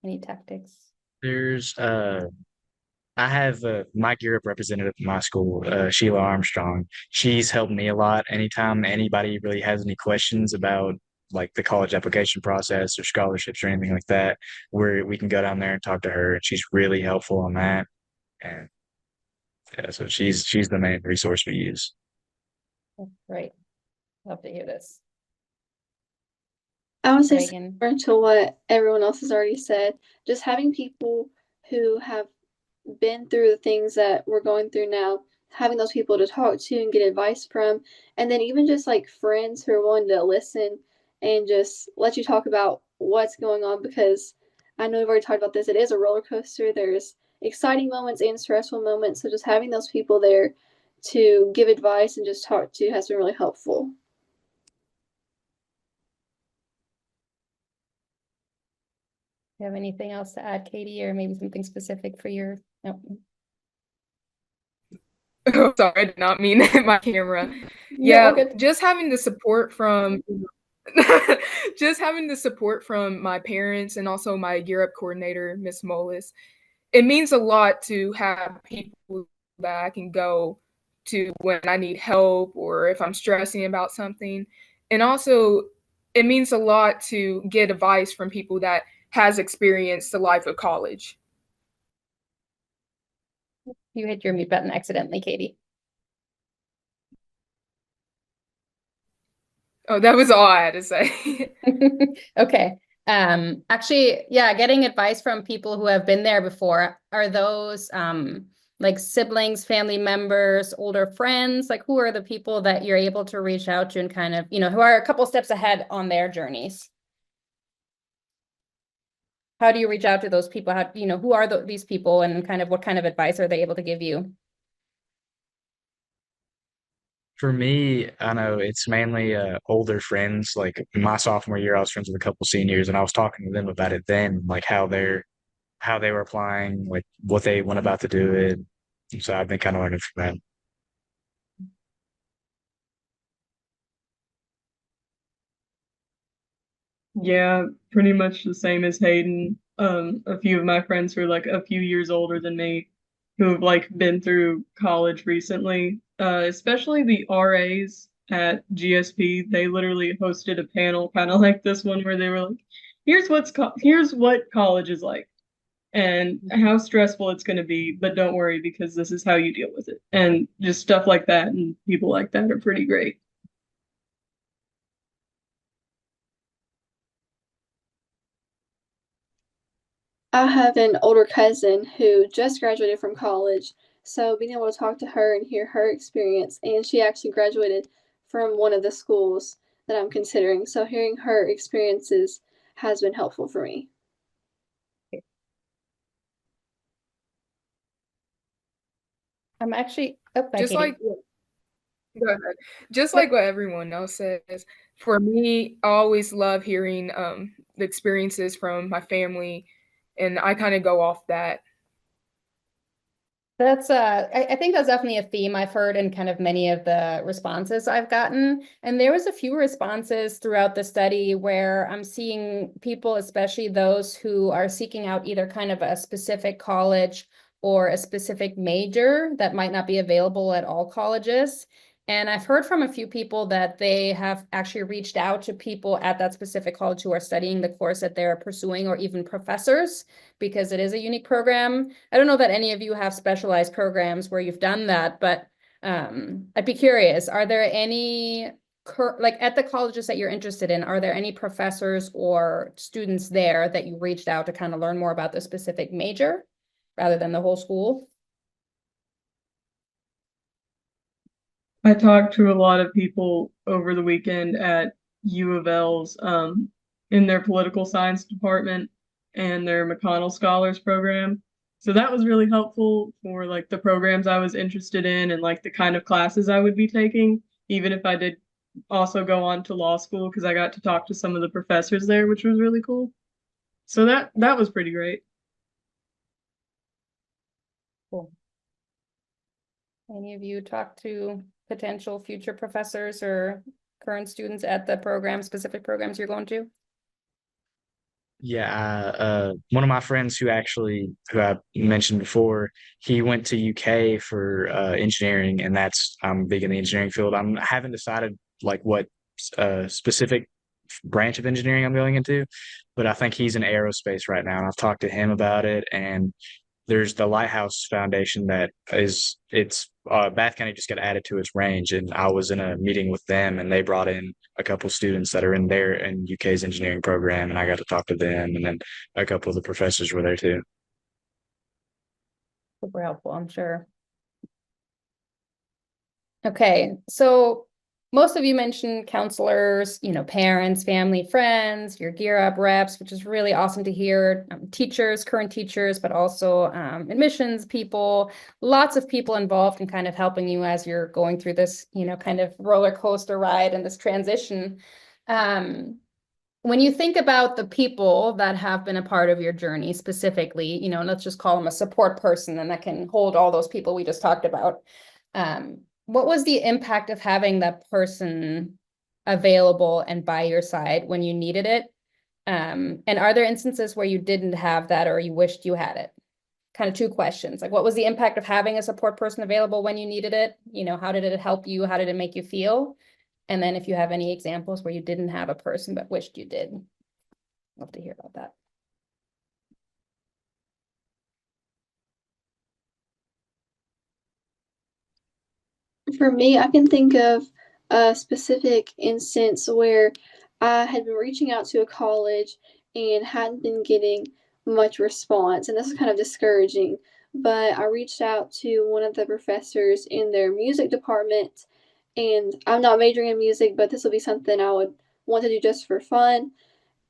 Any tactics? There's I have my gear up representative in my school, Sheila Armstrong. She's helped me a lot. Anytime anybody really has any questions about like the college application process or scholarships or anything like that, we can go down there and talk to her, and she's really helpful on that. And yeah, so she's the main resource we use. That's great. Love to hear this. I would say Reagan. similar to what everyone else has already said, just having people who have been through the things that we're going through now, having those people to talk to and get advice from, and then even just like friends who are willing to listen and just let you talk about what's going on, because I know we've already talked about this. It is a roller coaster. There's exciting moments and stressful moments. So just having those people there to give advice and just talk to has been really helpful. Do you have anything else to add, Katie, or maybe something specific for your? No. Oh, sorry, I did not mean my camera. No, Yeah, just having the support from just having the support from my parents and also my Gear Up coordinator, Miss Molis. It means a lot to have people that I can go to when I need help or if I'm stressing about something. And also, it means a lot to get advice from people that has experienced the life of college. You hit your mute button accidentally, Katie. Oh, that was all I had to say. Okay. Actually, yeah, getting advice from people who have been there before. Are those like siblings, family members, older friends? Like who are the people that you're able to reach out to and kind of, who are a couple steps ahead on their journeys? How do you reach out to those people? How, who are these people and kind of what kind of advice are they able to give you? For me, I know it's mainly older friends. Like in my sophomore year, I was friends with a couple seniors, and I was talking to them about it then, like how they were applying, like what they went about to do it. So I've been kind of learning from them. Yeah, pretty much the same as Hayden. A few of my friends who are like a few years older than me who have like been through college recently, especially the RAs at GSP. They literally hosted a panel kind of like this one where they were like, here's what college is like and how stressful it's going to be, but don't worry because this is how you deal with it. And just stuff like that and people like that are pretty great. I have an older cousin who just graduated from college, so being able to talk to her and hear her experience, and she actually graduated from one of the schools that I'm considering. So hearing her experiences has been helpful for me. I'm actually, oh, Just Katie. like Go ahead. Just like what everyone else says, for me, I always love hearing the experiences from my family, and I kind of go off that. That's I think that's definitely a theme I've heard in kind of many of the responses I've gotten. And there was a few responses throughout the study where I'm seeing people, especially those who are seeking out either kind of a specific college or a specific major that might not be available at all colleges. And I've heard from a few people that they have actually reached out to people at that specific college who are studying the course that they're pursuing, or even professors, because it is a unique program. I don't know that any of you have specialized programs where you've done that, but I'd be curious, are there any, like at the colleges that you're interested in, are there any professors or students there that you reached out to kind of learn more about the specific major rather than the whole school? I talked to a lot of people over the weekend at U of L's in their political science department and their McConnell Scholars Program. So that was really helpful for like the programs I was interested in and like the kind of classes I would be taking, even if I did also go on to law school because I got to talk to some of the professors there, which was really cool. So that was pretty great. Cool. Any of you talk to potential future professors or current students at the program, specific programs you're going to? Yeah, one of my friends who I mentioned before, he went to UK for engineering, and I'm big in the engineering field. I haven't decided like what specific branch of engineering I'm going into, but I think he's in aerospace right now, and I've talked to him about it. And there's the Lighthouse Foundation that is it's Bath County just got added to its range, and I was in a meeting with them, and they brought in a couple students that are in UK's engineering program, and I got to talk to them, and then a couple of the professors were there too. Super helpful, I'm sure. Okay, so most of you mentioned counselors, parents, family, friends, your Gear Up reps, which is really awesome to hear. Teachers, current teachers, but also admissions people, lots of people involved in kind of helping you as you're going through this, kind of roller coaster ride and this transition. When you think about the people that have been a part of your journey specifically, let's just call them a support person and that can hold all those people we just talked about. What was the impact of having that person available and by your side when you needed it? And are there instances where you didn't have that or you wished you had it? Kind of two questions. Like, what was the impact of having a support person available when you needed it? How did it help you? How did it make you feel? And then if you have any examples where you didn't have a person but wished you did, love to hear about that. For me, I can think of a specific instance where I had been reaching out to a college and hadn't been getting much response, and this is kind of discouraging. but I reached out to one of the professors in their music department, and I'm not majoring in music, but this will be something I would want to do just for fun.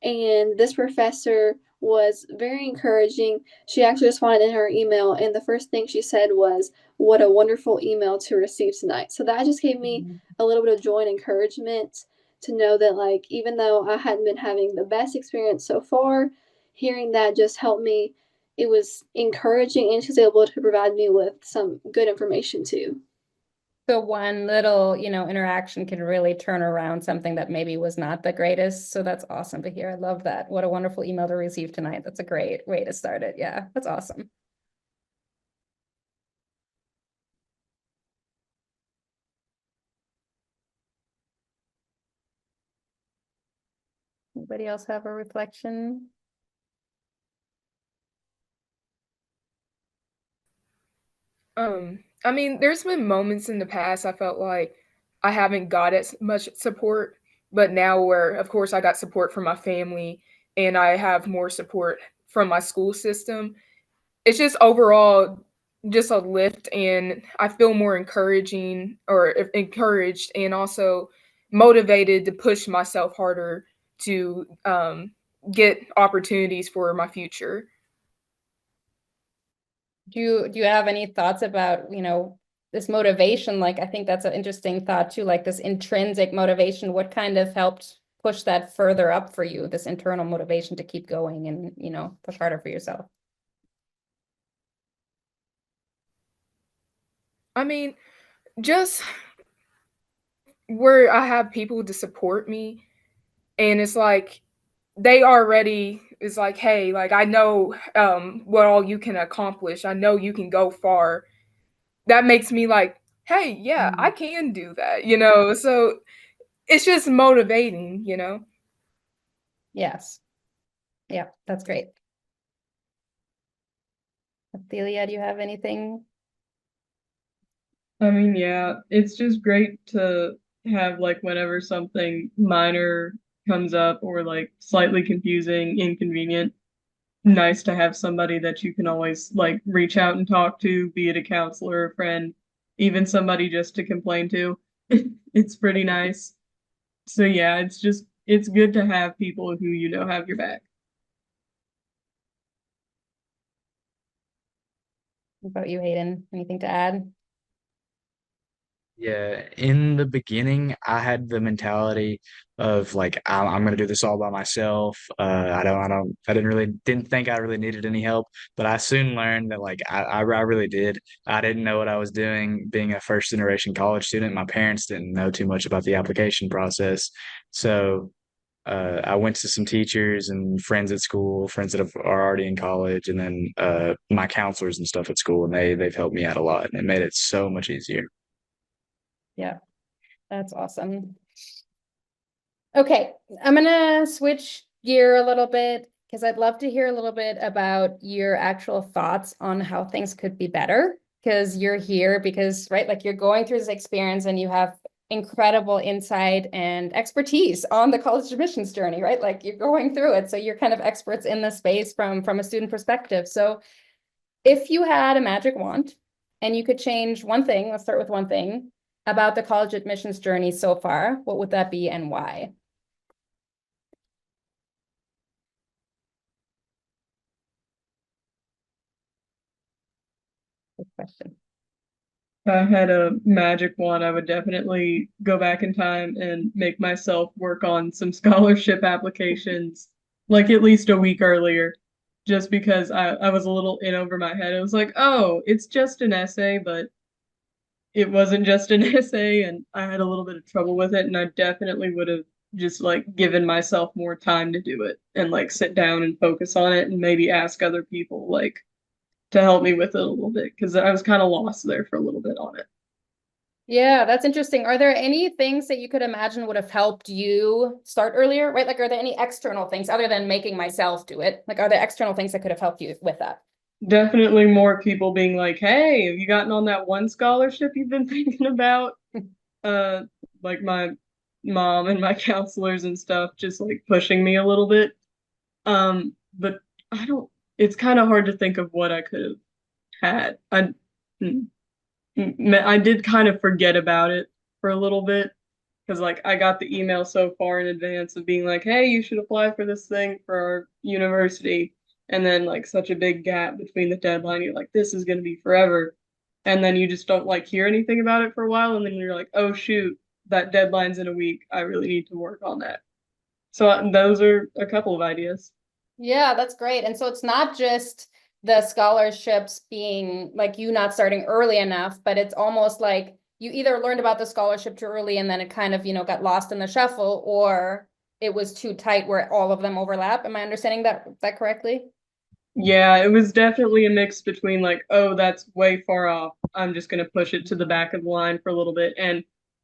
And this professor was very encouraging. She actually responded in her email, and the first thing she said was, "What a wonderful email to receive tonight." So that just gave me a little bit of joy and encouragement to know that, like, even though I hadn't been having the best experience so far, hearing that just helped me. It was encouraging, and she was able to provide me with some good information too. So one little, interaction can really turn around something that maybe was not the greatest. So that's awesome to hear. I love that. What a wonderful email to receive tonight. That's a great way to start it. Yeah, that's awesome. Anybody else have a reflection? I mean, there's been moments in the past I felt like I haven't got as much support, but now where, of course, I got support from my family and I have more support from my school system. It's just overall just a lift, and I feel more encouraged and also motivated to push myself harder to get opportunities for my future. Do you have any thoughts about, this motivation? Like, I think that's an interesting thought too, like this intrinsic motivation. What kind of helped push that further up for you, this internal motivation to keep going and, push harder for yourself? I mean, just where I have people to support me, and it's like they already is like, hey, like I know what all you can accomplish. I know you can go far. That makes me like, hey, yeah, I can do that. So it's just motivating. Yes. Yeah, that's great. Athelia, do you have anything? I mean, yeah, it's just great to have like whenever something minor comes up or like slightly confusing, inconvenient, nice to have somebody that you can always like reach out and talk to, be it a counselor, a friend, even somebody just to complain to. It's pretty nice. So yeah, it's good to have people who have your back. What about you, Hayden? Anything to add? Yeah, in the beginning, I had the mentality of like I'm gonna do this all by myself. I didn't think I really needed any help, but I soon learned that like I really did. I didn't know what I was doing. Being a first generation college student, my parents didn't know too much about the application process, so I went to some teachers and friends at school, friends that are already in college, and then my counselors and stuff at school, and they've helped me out a lot, and it made it so much easier. Yeah, that's awesome. Okay, I'm gonna switch gear a little bit because I'd love to hear a little bit about your actual thoughts on how things could be better. Because you're here because, right, like you're going through this experience and you have incredible insight and expertise on the college admissions journey, right? Like you're going through it. So you're kind of experts in the space from a student perspective. So if you had a magic wand and you could change one thing, let's start with one thing about the college admissions journey so far, what would that be and why? Good question. If I had a magic wand, I would definitely go back in time and make myself work on some scholarship applications, like at least a week earlier, just because I was a little in over my head. It was like, oh, it's just an essay, but it wasn't just an essay, and I had a little bit of trouble with it, and I definitely would have just like given myself more time to do it and like sit down and focus on it and maybe ask other people like to help me with it a little bit because I was kind of lost there for a little bit on it. Yeah, that's interesting. Are there any things that you could imagine would have helped you start earlier, right? Like, are there any external things other than making myself do it? Like, are there external things that could have helped you with that? Definitely more people being like, "Hey, have you gotten on that one scholarship you've been thinking about?" Uh, like my mom and my counselors and stuff just like pushing me a little bit. But I don't, it's kind of hard to think of what I could have had. I did kind of forget about it for a little bit because like I got the email so far in advance of being like, hey, you should apply for this thing for our university. And then like such a big gap between the deadline, you're like, this is gonna be forever. And then you just don't like hear anything about it for a while, and then you're like, oh shoot, that deadline's in a week. I really need to work on that. So those are a couple of ideas. Yeah, that's great. And so it's not just the scholarships being like you not starting early enough, but it's almost like you either learned about the scholarship too early and then it kind of, got lost in the shuffle, or it was too tight where all of them overlap. Am I understanding that correctly? Yeah, it was definitely a mix between like, oh, that's way far off. I'm just gonna push it to the back of the line for a little bit, and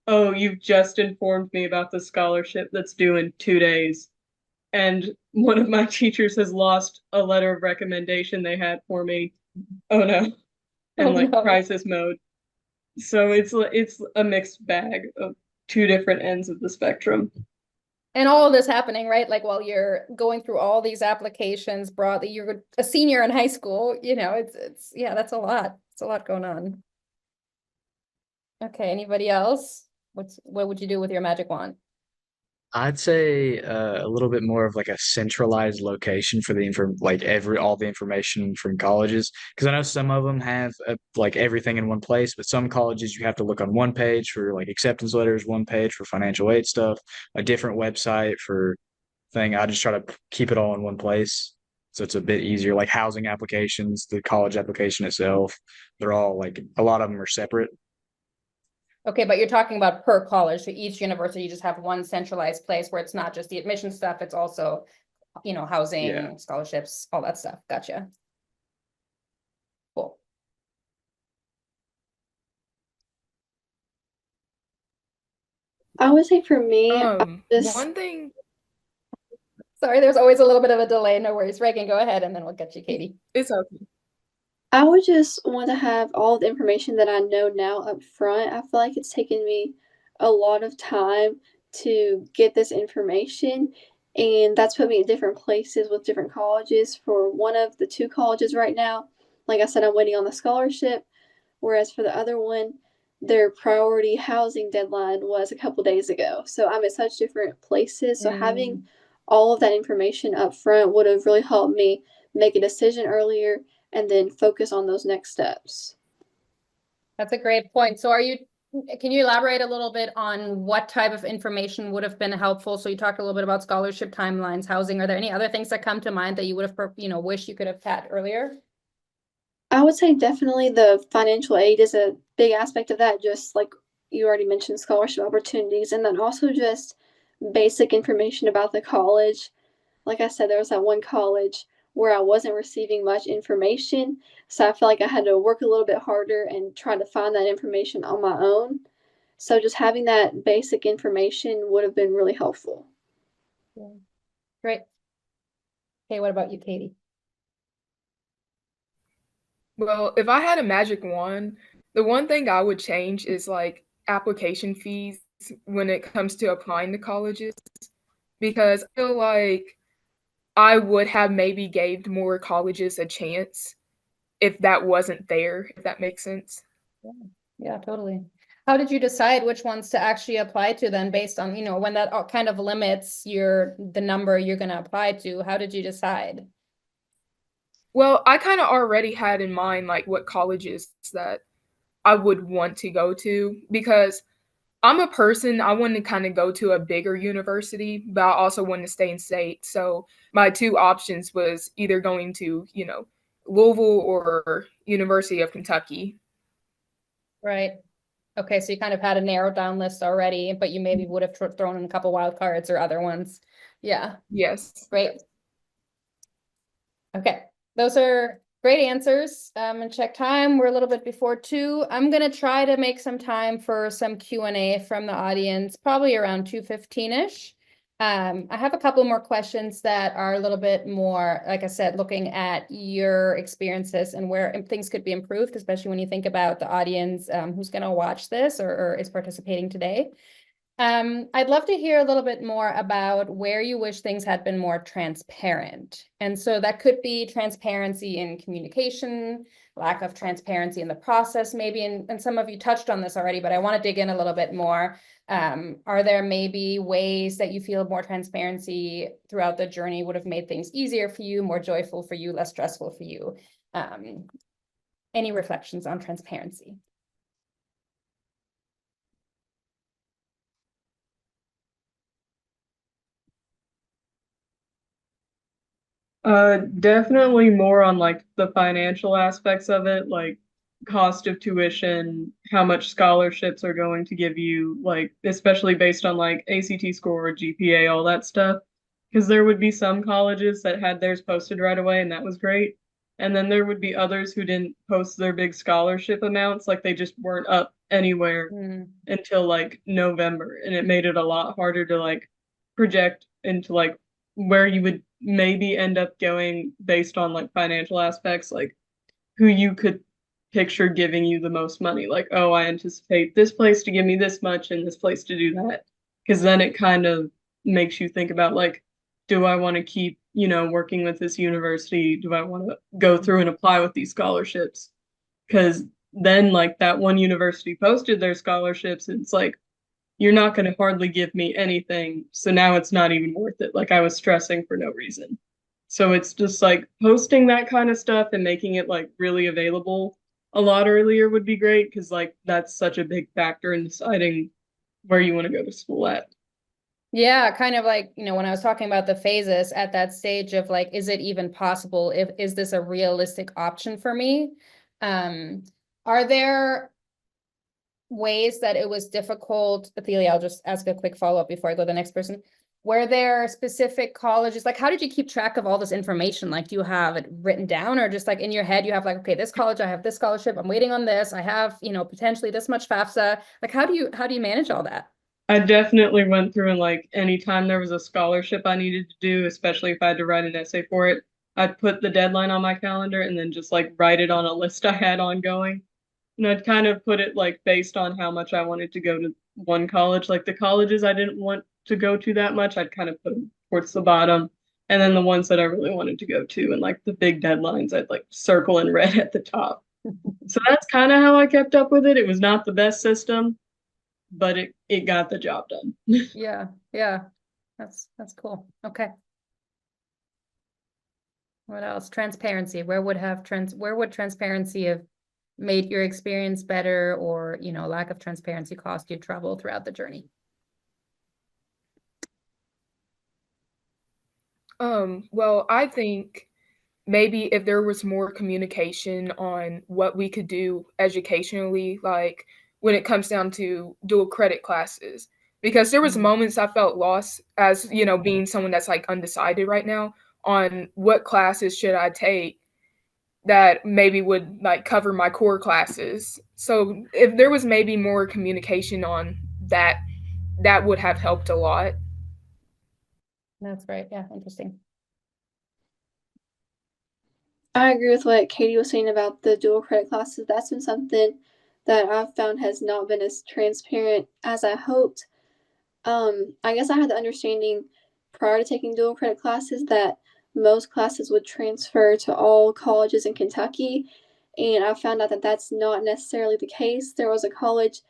oh, you've just informed me about the scholarship that's due in 2 days. And one of my teachers has lost a letter of recommendation they had for me. Oh no. Oh And like no. crisis mode. So it's a mixed bag of two different ends of the spectrum. And all of this happening, right? Like while you're going through all these applications broadly, you're a senior in high school, it's yeah, that's a lot. It's a lot going on. Okay, anybody else? What would you do with your magic wand? I'd say a little bit more of like a centralized location for the like all the information from colleges, because I know some of them have like everything in one place, but some colleges you have to look on one page for like acceptance letters, one page for financial aid stuff, a different website for thing. I just try to keep it all in one place, so it's a bit easier. Like housing applications, the college application itself, they're all like a lot of them are separate. Okay, but you're talking about per college. So each university, you just have one centralized place where it's not just the admission stuff, it's also, housing, Yeah. scholarships, all that stuff. Gotcha. Cool. I would say for me, just One thing, Sorry, there's always a little bit of a delay. No worries. Reagan, go ahead and then we'll get you, Katie. it's okay. I would just want to have all the information that I know now up front. I feel like it's taken me a lot of time to get this information, and that's put me in different places with different colleges. For one of the two colleges right now, like I said, I'm waiting on the scholarship, whereas for the other one, their priority housing deadline was a couple days ago. So I'm at such different places. So having all of that information up front would have really helped me make a decision earlier and then focus on those next steps. That's a great point. So can you elaborate a little bit on what type of information would have been helpful? So you talked a little bit about scholarship timelines, housing. Are there any other things that come to mind that you would have, wish you could have had earlier? I would say definitely the financial aid is a big aspect of that, just like you already mentioned, scholarship opportunities, and then also just basic information about the college. Like I said, there was that one college where I wasn't receiving much information, so I felt like I had to work a little bit harder and try to find that information on my own. So just having that basic information would have been really helpful. Yeah. Great. Okay, what about you, Katie? Well, if I had a magic wand, the one thing I would change is like application fees when it comes to applying to colleges, because I feel like I would have maybe gave more colleges a chance if that wasn't there, if that makes sense. Yeah, totally. How did you decide which ones to actually apply to then based on, when that kind of limits the number you're going to apply to? How did you decide? Well, I kind of already had in mind like what colleges that I would want to go to, because I'm a person, I want to kind of go to a bigger university, but I also want to stay in state. So my two options was either going to, Louisville or University of Kentucky. Right. Okay, so you kind of had a narrowed down list already, but you maybe would have thrown in a couple wild cards or other ones. Yeah, Yes. great. Okay, those are great answers. And check time. We're a little bit before 2. I'm gonna try to make some time for some Q&A from the audience, probably around 2:15-ish. I have a couple more questions that are a little bit more, like I said, looking at your experiences and where things could be improved, especially when you think about the audience who's gonna watch this or is participating today. I'd love to hear a little bit more about where you wish things had been more transparent. And so that could be transparency in communication, lack of transparency in the process, maybe, and some of you touched on this already, but I want to dig in a little bit more. Are there maybe ways that you feel more transparency throughout the journey would have made things easier for you, more joyful for you, less stressful for you? Any reflections on transparency? Definitely more on like the financial aspects of it, like cost of tuition, how much scholarships are going to give you, like especially based on like ACT score, GPA, all that stuff. Because there would be some colleges that had theirs posted right away, and that was great. And then there would be others who didn't post their big scholarship amounts, like they just weren't up anywhere until like November, and it made it a lot harder to like project into like where you would maybe end up going based on like financial aspects, like who you could picture giving you the most money. Like, oh, I anticipate this place to give me this much and this place to do that. Because then it kind of makes you think about like, do I want to keep, working with this university? Do I want to go through and apply with these scholarships? Because then like that one university posted their scholarships and it's like, you're not going to hardly give me anything. So now it's not even worth it. Like I was stressing for no reason. So it's just like posting that kind of stuff and making it like really available a lot earlier would be great because like that's such a big factor in deciding where you want to go to school at. Yeah, kind of like, when I was talking about the phases at that stage of like, is it even possible? Is this a realistic option for me? Are there ways that it was difficult? Athelia, I'll just ask a quick follow-up before I go to the next person. Were there specific colleges? Like, how did you keep track of all this information? Like, do you have it written down or just like in your head, you have like, okay, this college, I have this scholarship, I'm waiting on this, I have, potentially this much FAFSA. Like, how do you manage all that? I definitely went through and like anytime there was a scholarship I needed to do, especially if I had to write an essay for it, I'd put the deadline on my calendar and then just like write it on a list I had ongoing. And I'd kind of put it like based on how much I wanted to go to one college. Like the colleges I didn't want to go to that much, I'd kind of put them towards the bottom. And then the ones that I really wanted to go to and like the big deadlines, I'd like circle in red at the top. So that's kind of how I kept up with it. It was not the best system, but it got the job done. Yeah, yeah. That's cool. Okay. What else? Transparency. Where would transparency have made your experience better, or lack of transparency cost you trouble throughout the journey? Well, I think maybe if there was more communication on what we could do educationally, like when it comes down to dual credit classes, because there was moments I felt lost as, being someone that's like undecided right now on what classes should I take that maybe would like cover my core classes. So if there was maybe more communication on that, that would have helped a lot. That's right. Yeah, interesting. I agree with what Katie was saying about the dual credit classes. That's been something that I've found has not been as transparent as I hoped. I guess I had the understanding prior to taking dual credit classes that most classes would transfer to all colleges in Kentucky, and I found out that that's not necessarily the case. There was a college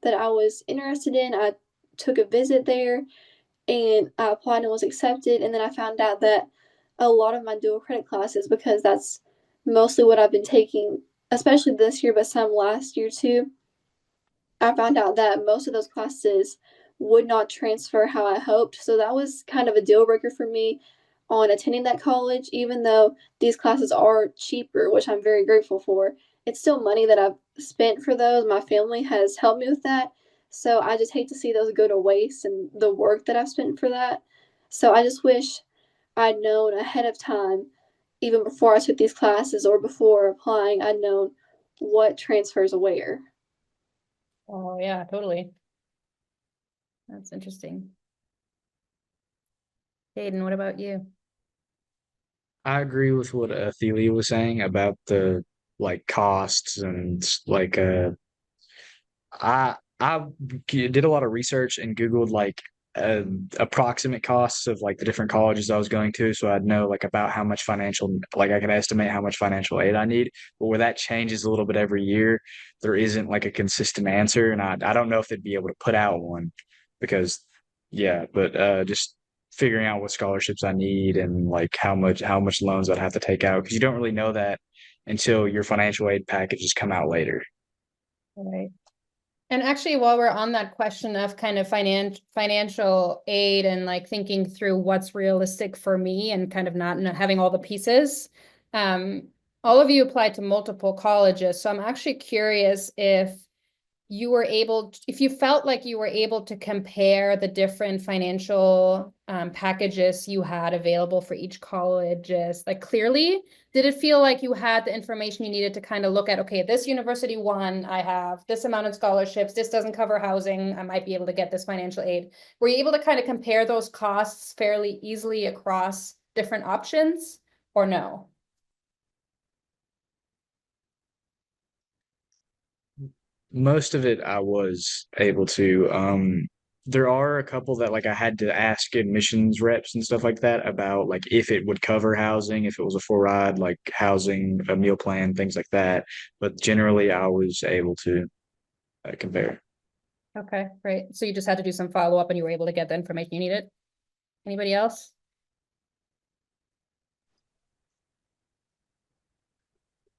that I was interested in. I took a visit there and I applied and was accepted, and then I found out that a lot of my dual credit classes, because that's mostly what I've been taking, especially this year, but some last year too, I found out that most of those classes would not transfer how I hoped. So that was kind of a deal breaker for me on attending that college, even though these classes are cheaper, which I'm very grateful for. It's still money that I've spent for those. My family has helped me with that. So I just hate to see those go to waste and the work that I've spent for that. So I just wish I'd known ahead of time, even before I took these classes or before applying, I'd known what transfers where. Oh yeah, totally. That's interesting. Hayden, what about you? I agree with what Athelia was saying about the like costs and like I I did a lot of research and Googled like approximate costs of like the different colleges I was going to, so I'd know like about how much financial, like I could estimate how much financial aid I need. But where that changes a little bit every year, there isn't like a consistent answer, and I don't know if they'd be able to put out one because yeah, but just figuring out what scholarships I need and like how much loans I'd have to take out because you don't really know that until your financial aid packages come out later. Right. And actually, while we're on that question of kind of financial aid and like thinking through what's realistic for me and kind of not having all the pieces, all of you applied to multiple colleges. So I'm actually curious if you were if you felt like you were able to compare the different financial packages you had available for each colleges, like clearly, did it feel like you had the information you needed to kind of look at, okay, this university one, I have this amount of scholarships, this doesn't cover housing, I might be able to get this financial aid. Were you able to kind of compare those costs fairly easily across different options or no? Most of it I was able to. There are a couple that like I had to ask admissions reps and stuff like that about like if it would cover housing, if it was a full ride, like housing, a meal plan, things like that. But generally, I was able to compare. Okay, great. So you just had to do some follow-up and you were able to get the information you needed? Anybody else?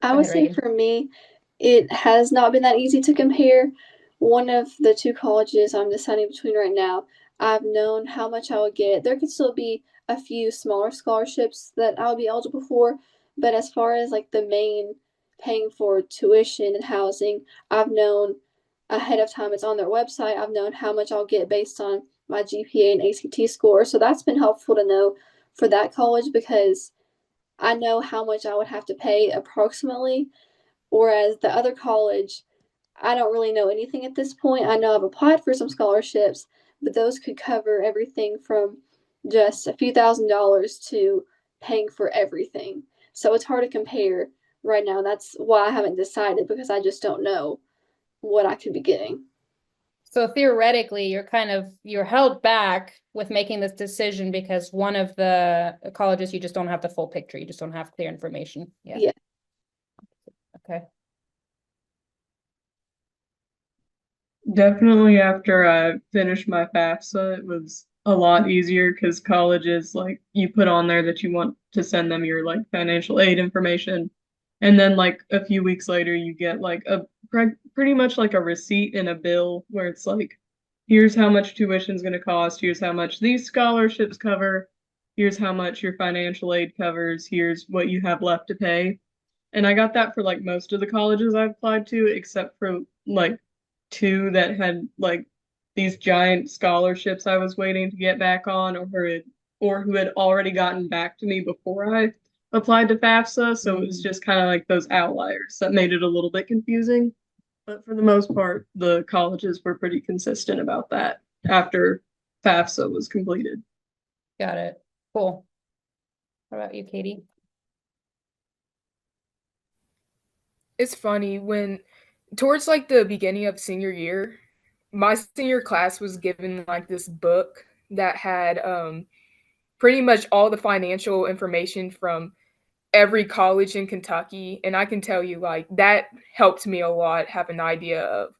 I Go would ahead, say Reagan. for me, it has not been that easy to compare. One of the two colleges I'm deciding between right now, I've known how much I would get. There could still be a few smaller scholarships that I would be eligible for, but as far as like the main paying for tuition and housing, I've known ahead of time. It's on their website. I've known how much I'll get based on my GPA and ACT score. So that's been helpful to know for that college because I know how much I would have to pay approximately, whereas the other college, I don't really know anything at this point. I know I've applied for some scholarships, but those could cover everything from just a few $1,000s to paying for everything. So it's hard to compare right now. That's why I haven't decided because I just don't know what I could be getting. So theoretically, you're held back with making this decision because one of the colleges, you just don't have the full picture. You just don't have clear information. Yeah. Yeah. Okay. Definitely after I finished my FAFSA, it was a lot easier because colleges like you put on there that you want to send them your like financial aid information, and then like a few weeks later you get like a pretty much like a receipt and a bill where it's like, here's how much tuition's going to cost, here's how much these scholarships cover, here's how much your financial aid covers, here's what you have left to pay. And I got that for like most of the colleges I applied to, except for like two that had like these giant scholarships I was waiting to get back on, or who had already gotten back to me before I applied to FAFSA. So it was just kind of like those outliers that made it a little bit confusing. But for the most part, the colleges were pretty consistent about that after FAFSA was completed. Got it. Cool. What about you, Katie? It's funny when towards like the beginning of senior year, my senior class was given like this book that had pretty much all the financial information from every college in Kentucky. And I can tell you, like, that helped me a lot have an idea of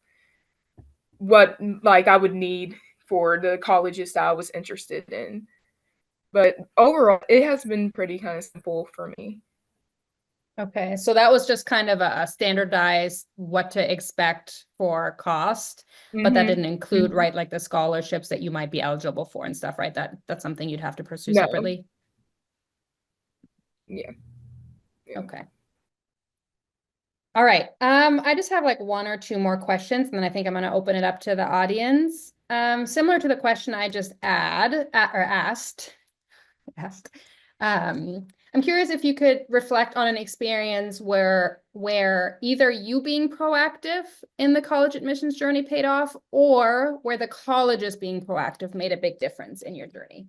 what like I would need for the colleges that I was interested in. But overall, it has been pretty kind of simple for me. Okay, so that was just kind of a standardized what to expect for cost, but that Mm-hmm. didn't include, Mm-hmm. right, like the scholarships that you might be eligible for and stuff, right? That's something you'd have to pursue No. separately. Yeah. Yeah. Okay. All right. I just have like one or two more questions, and then I think I'm going to open it up to the audience. Similar to the question I just asked. I'm curious if you could reflect on an experience where either you being proactive in the college admissions journey paid off, or where the colleges being proactive made a big difference in your journey.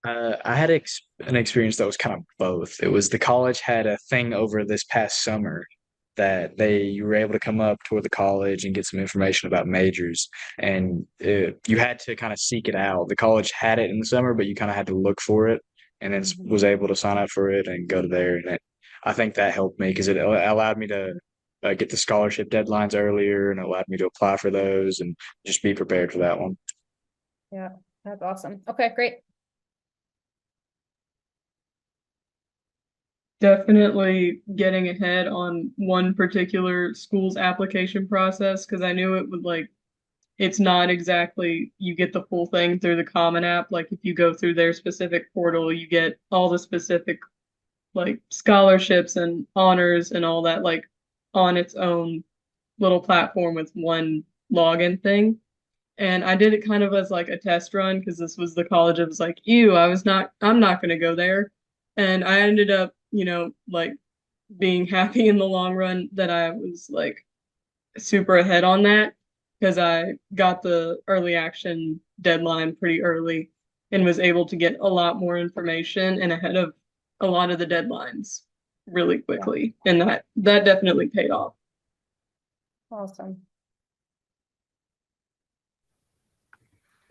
I had an experience that was kind of both. It was the college had a thing over this past summer that you were able to come up toward the college and get some information about majors, and you had to kind of seek it out. The college had it in the summer, but you kind of had to look for it, and then was able to sign up for it and go to there. And I think that helped me because it allowed me to get the scholarship deadlines earlier, and it allowed me to apply for those and just be prepared for that one. Yeah, that's awesome. Okay, great. Definitely getting ahead on one particular school's application process because I knew it would it's not exactly you get the full thing through the Common App. Like if you go through their specific portal, you get all the specific scholarships and honors and all that on its own little platform with one login thing. And I did it kind of as a test run because this was the college. I was like, ew, I'm not gonna go there. And I ended up, being happy in the long run that I was super ahead on that because I got the early action deadline pretty early and was able to get a lot more information and ahead of a lot of the deadlines really quickly. And that definitely paid off. Awesome.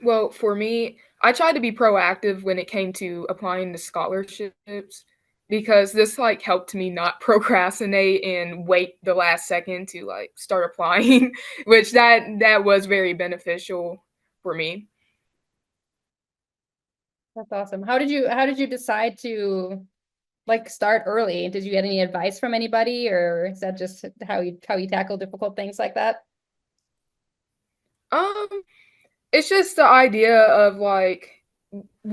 Well, for me, I tried to be proactive when it came to applying to scholarships because this helped me not procrastinate and wait the last second to start applying, which that was very beneficial for me. That's awesome. How did you decide to start early? Did you get any advice from anybody, or is that just how you tackle difficult things like that? Um, it's just the idea of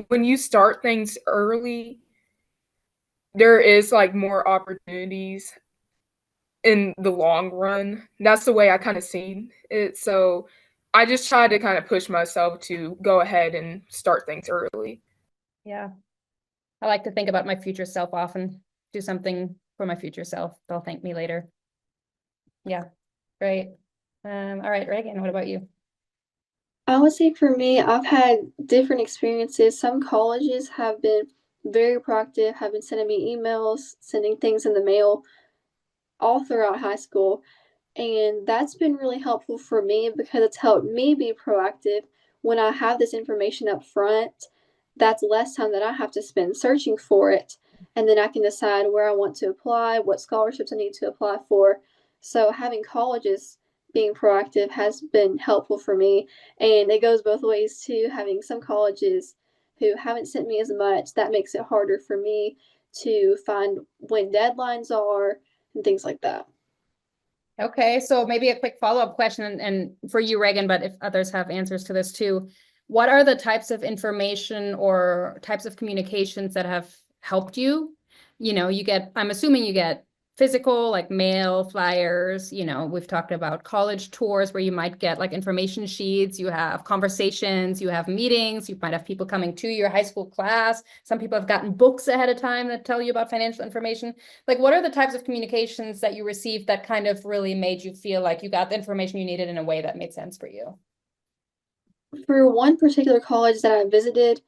when you start things early, there is more opportunities in the long run. That's the way I kind of seen it. So I just try to kind of push myself to go ahead and start things early. Yeah. I like to think about my future self often. Do something for my future self. They'll thank me later. Yeah. Great. All right, Reagan, what about you? I would say for me, I've had different experiences. Some colleges have been very proactive, have been sending me emails, sending things in the mail all throughout high school. And that's been really helpful for me because it's helped me be proactive when I have this information up front. That's less time that I have to spend searching for it. And then I can decide where I want to apply, what scholarships I need to apply for. So having colleges being proactive has been helpful for me. And it goes both ways too. Having some colleges who haven't sent me as much, that makes it harder for me to find when deadlines are and things like that. Okay, so maybe a quick follow-up question and for you, Reagan, but if others have answers to this too. What are the types of information or types of communications that have helped you? I'm assuming you get physical, like mail, flyers, we've talked about college tours where you might get information sheets, you have conversations, you have meetings, you might have people coming to your high school class. Some people have gotten books ahead of time that tell you about financial information. What are the types of communications that you received that kind of really made you feel like you got the information you needed in a way that made sense for you? For one particular college that I visited,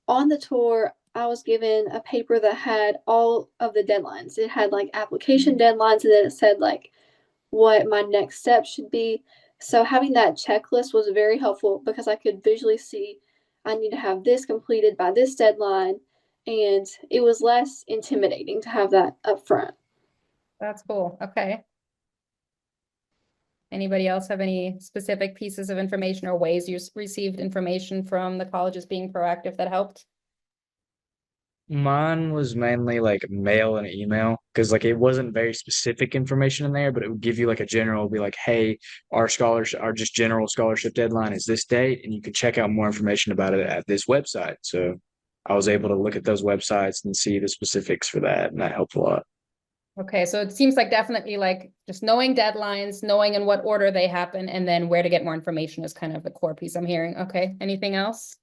on the tour, I was given a paper that had all of the deadlines. It had application deadlines and then it said what my next step should be. So having that checklist was very helpful because I could visually see I need to have this completed by this deadline, and it was less intimidating to have that up front. That's cool. Okay. Anybody else have any specific pieces of information or ways you received information from the colleges being proactive that helped? Mine was mainly mail and email because it wasn't very specific information in there, but it would give you a general, be hey, our just general scholarship deadline is this date, and you could check out more information about it at this website. So I was able to look at those websites and see the specifics for that, and that helped a lot. Okay, so it seems definitely just knowing deadlines, knowing in what order they happen, and then where to get more information is kind of the core piece I'm hearing. Okay, anything else?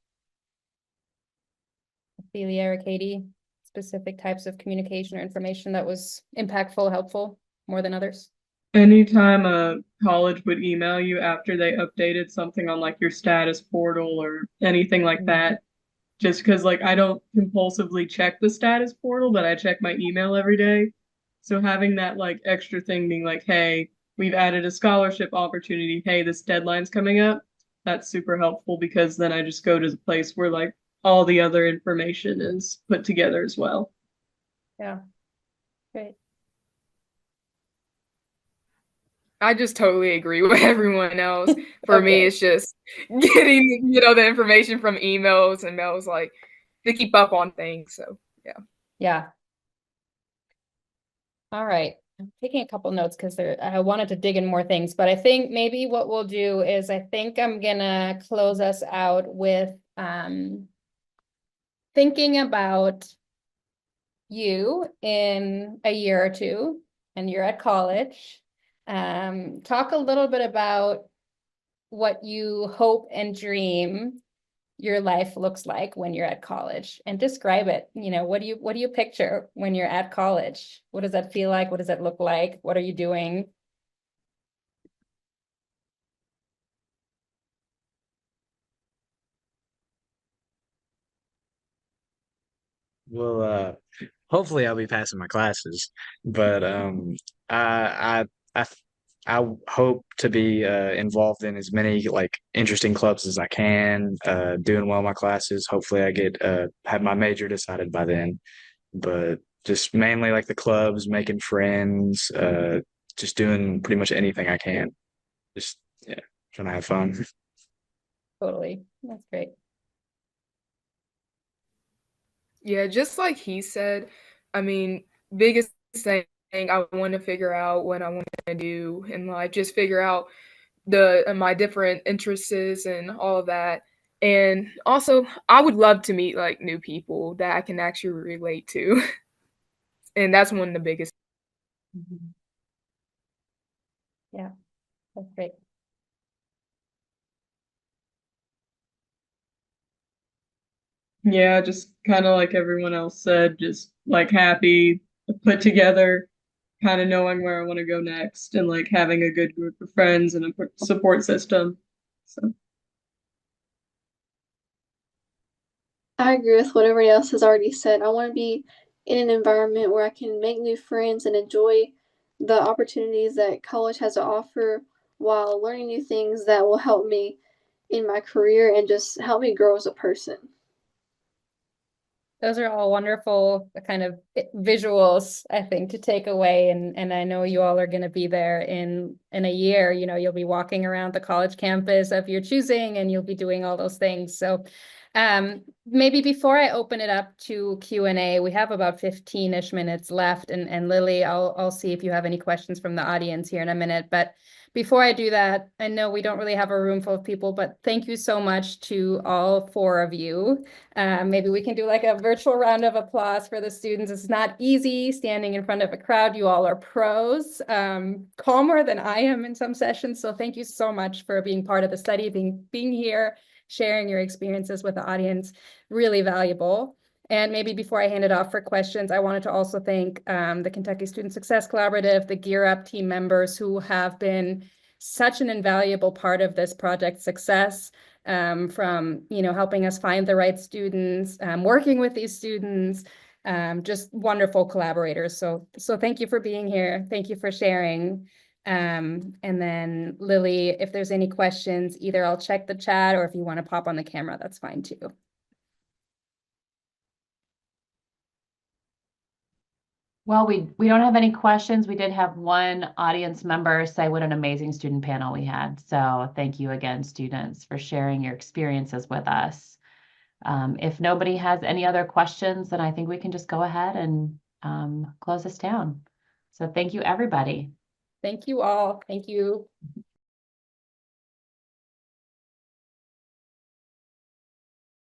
Ophelia or Katie, specific types of communication or information that was impactful, helpful, more than others? Anytime a college would email you after they updated something on your status portal or anything like that, just because I don't compulsively check the status portal, but I check my email every day. So having that like extra thing being like, hey, we've added a scholarship opportunity. Hey, this deadline's coming up. That's super helpful because then I just go to the place where like all the other information is put together as well. Yeah, great. I just totally agree with everyone else. For me, Okay. it's just getting, the information from emails and mails, like to keep up on things. So yeah. Yeah. All right. I'm taking a couple notes because I wanted to dig in more things, but I think maybe what we'll do is I think I'm gonna close us out with thinking about you in a year or two, and you're at college. Talk a little bit about what you hope and dream your life looks like when you're at college, and describe it. What do you picture when you're at college? What does that feel like? What does that look like? What are you doing? Well, hopefully I'll be passing my classes, but I I I hope to be involved in as many like interesting clubs as I can, doing well in my classes. Hopefully I get have my major decided by then, but just mainly like the clubs, making friends, just doing pretty much anything I can. Just yeah, trying to have fun. Totally. That's great. Yeah, just like he said, I mean, biggest thing I want to figure out what I want to do in life, just figure out my different interests and all of that. And also, I would love to meet like new people that I can actually relate to. And that's one of the biggest. Mhm. Yeah, that's great. Yeah, just kind of like everyone else said, just like happy, put together, kind of knowing where I want to go next, and like having a good group of friends and a support system. So I agree with what everybody else has already said. I want to be in an environment where I can make new friends and enjoy the opportunities that college has to offer while learning new things that will help me in my career and just help me grow as a person. Those are all wonderful kind of visuals, I think, to take away. And I know you all are going to be there in a year. You'll be walking around the college campus of your choosing, and you'll be doing all those things. So maybe before I open it up to Q&A, we have about 15-ish minutes left. And Lily, I'll see if you have any questions from the audience here in a minute. But before I do that, I know we don't really have a room full of people, but thank you so much to all four of you. Maybe we can do like a virtual round of applause for the students. It's not easy standing in front of a crowd. You all are pros, calmer than I am in some sessions. So thank you so much for being part of the study, being here, sharing your experiences with the audience. Really valuable. And maybe before I hand it off for questions, I wanted to also thank the Kentucky Student Success Collaborative, the Gear Up team members who have been such an invaluable part of this project success, from helping us find the right students, working with these students, just wonderful collaborators. So thank you for being here. Thank you for sharing. And then Lily, if there's any questions, either I'll check the chat, or if you want to pop on the camera, that's fine too. Well, we don't have any questions. We did have one audience member say what an amazing student panel we had. So thank you again, students, for sharing your experiences with us. If nobody has any other questions, then I think we can just go ahead and close this down. So thank you, everybody. Thank you all. Thank you.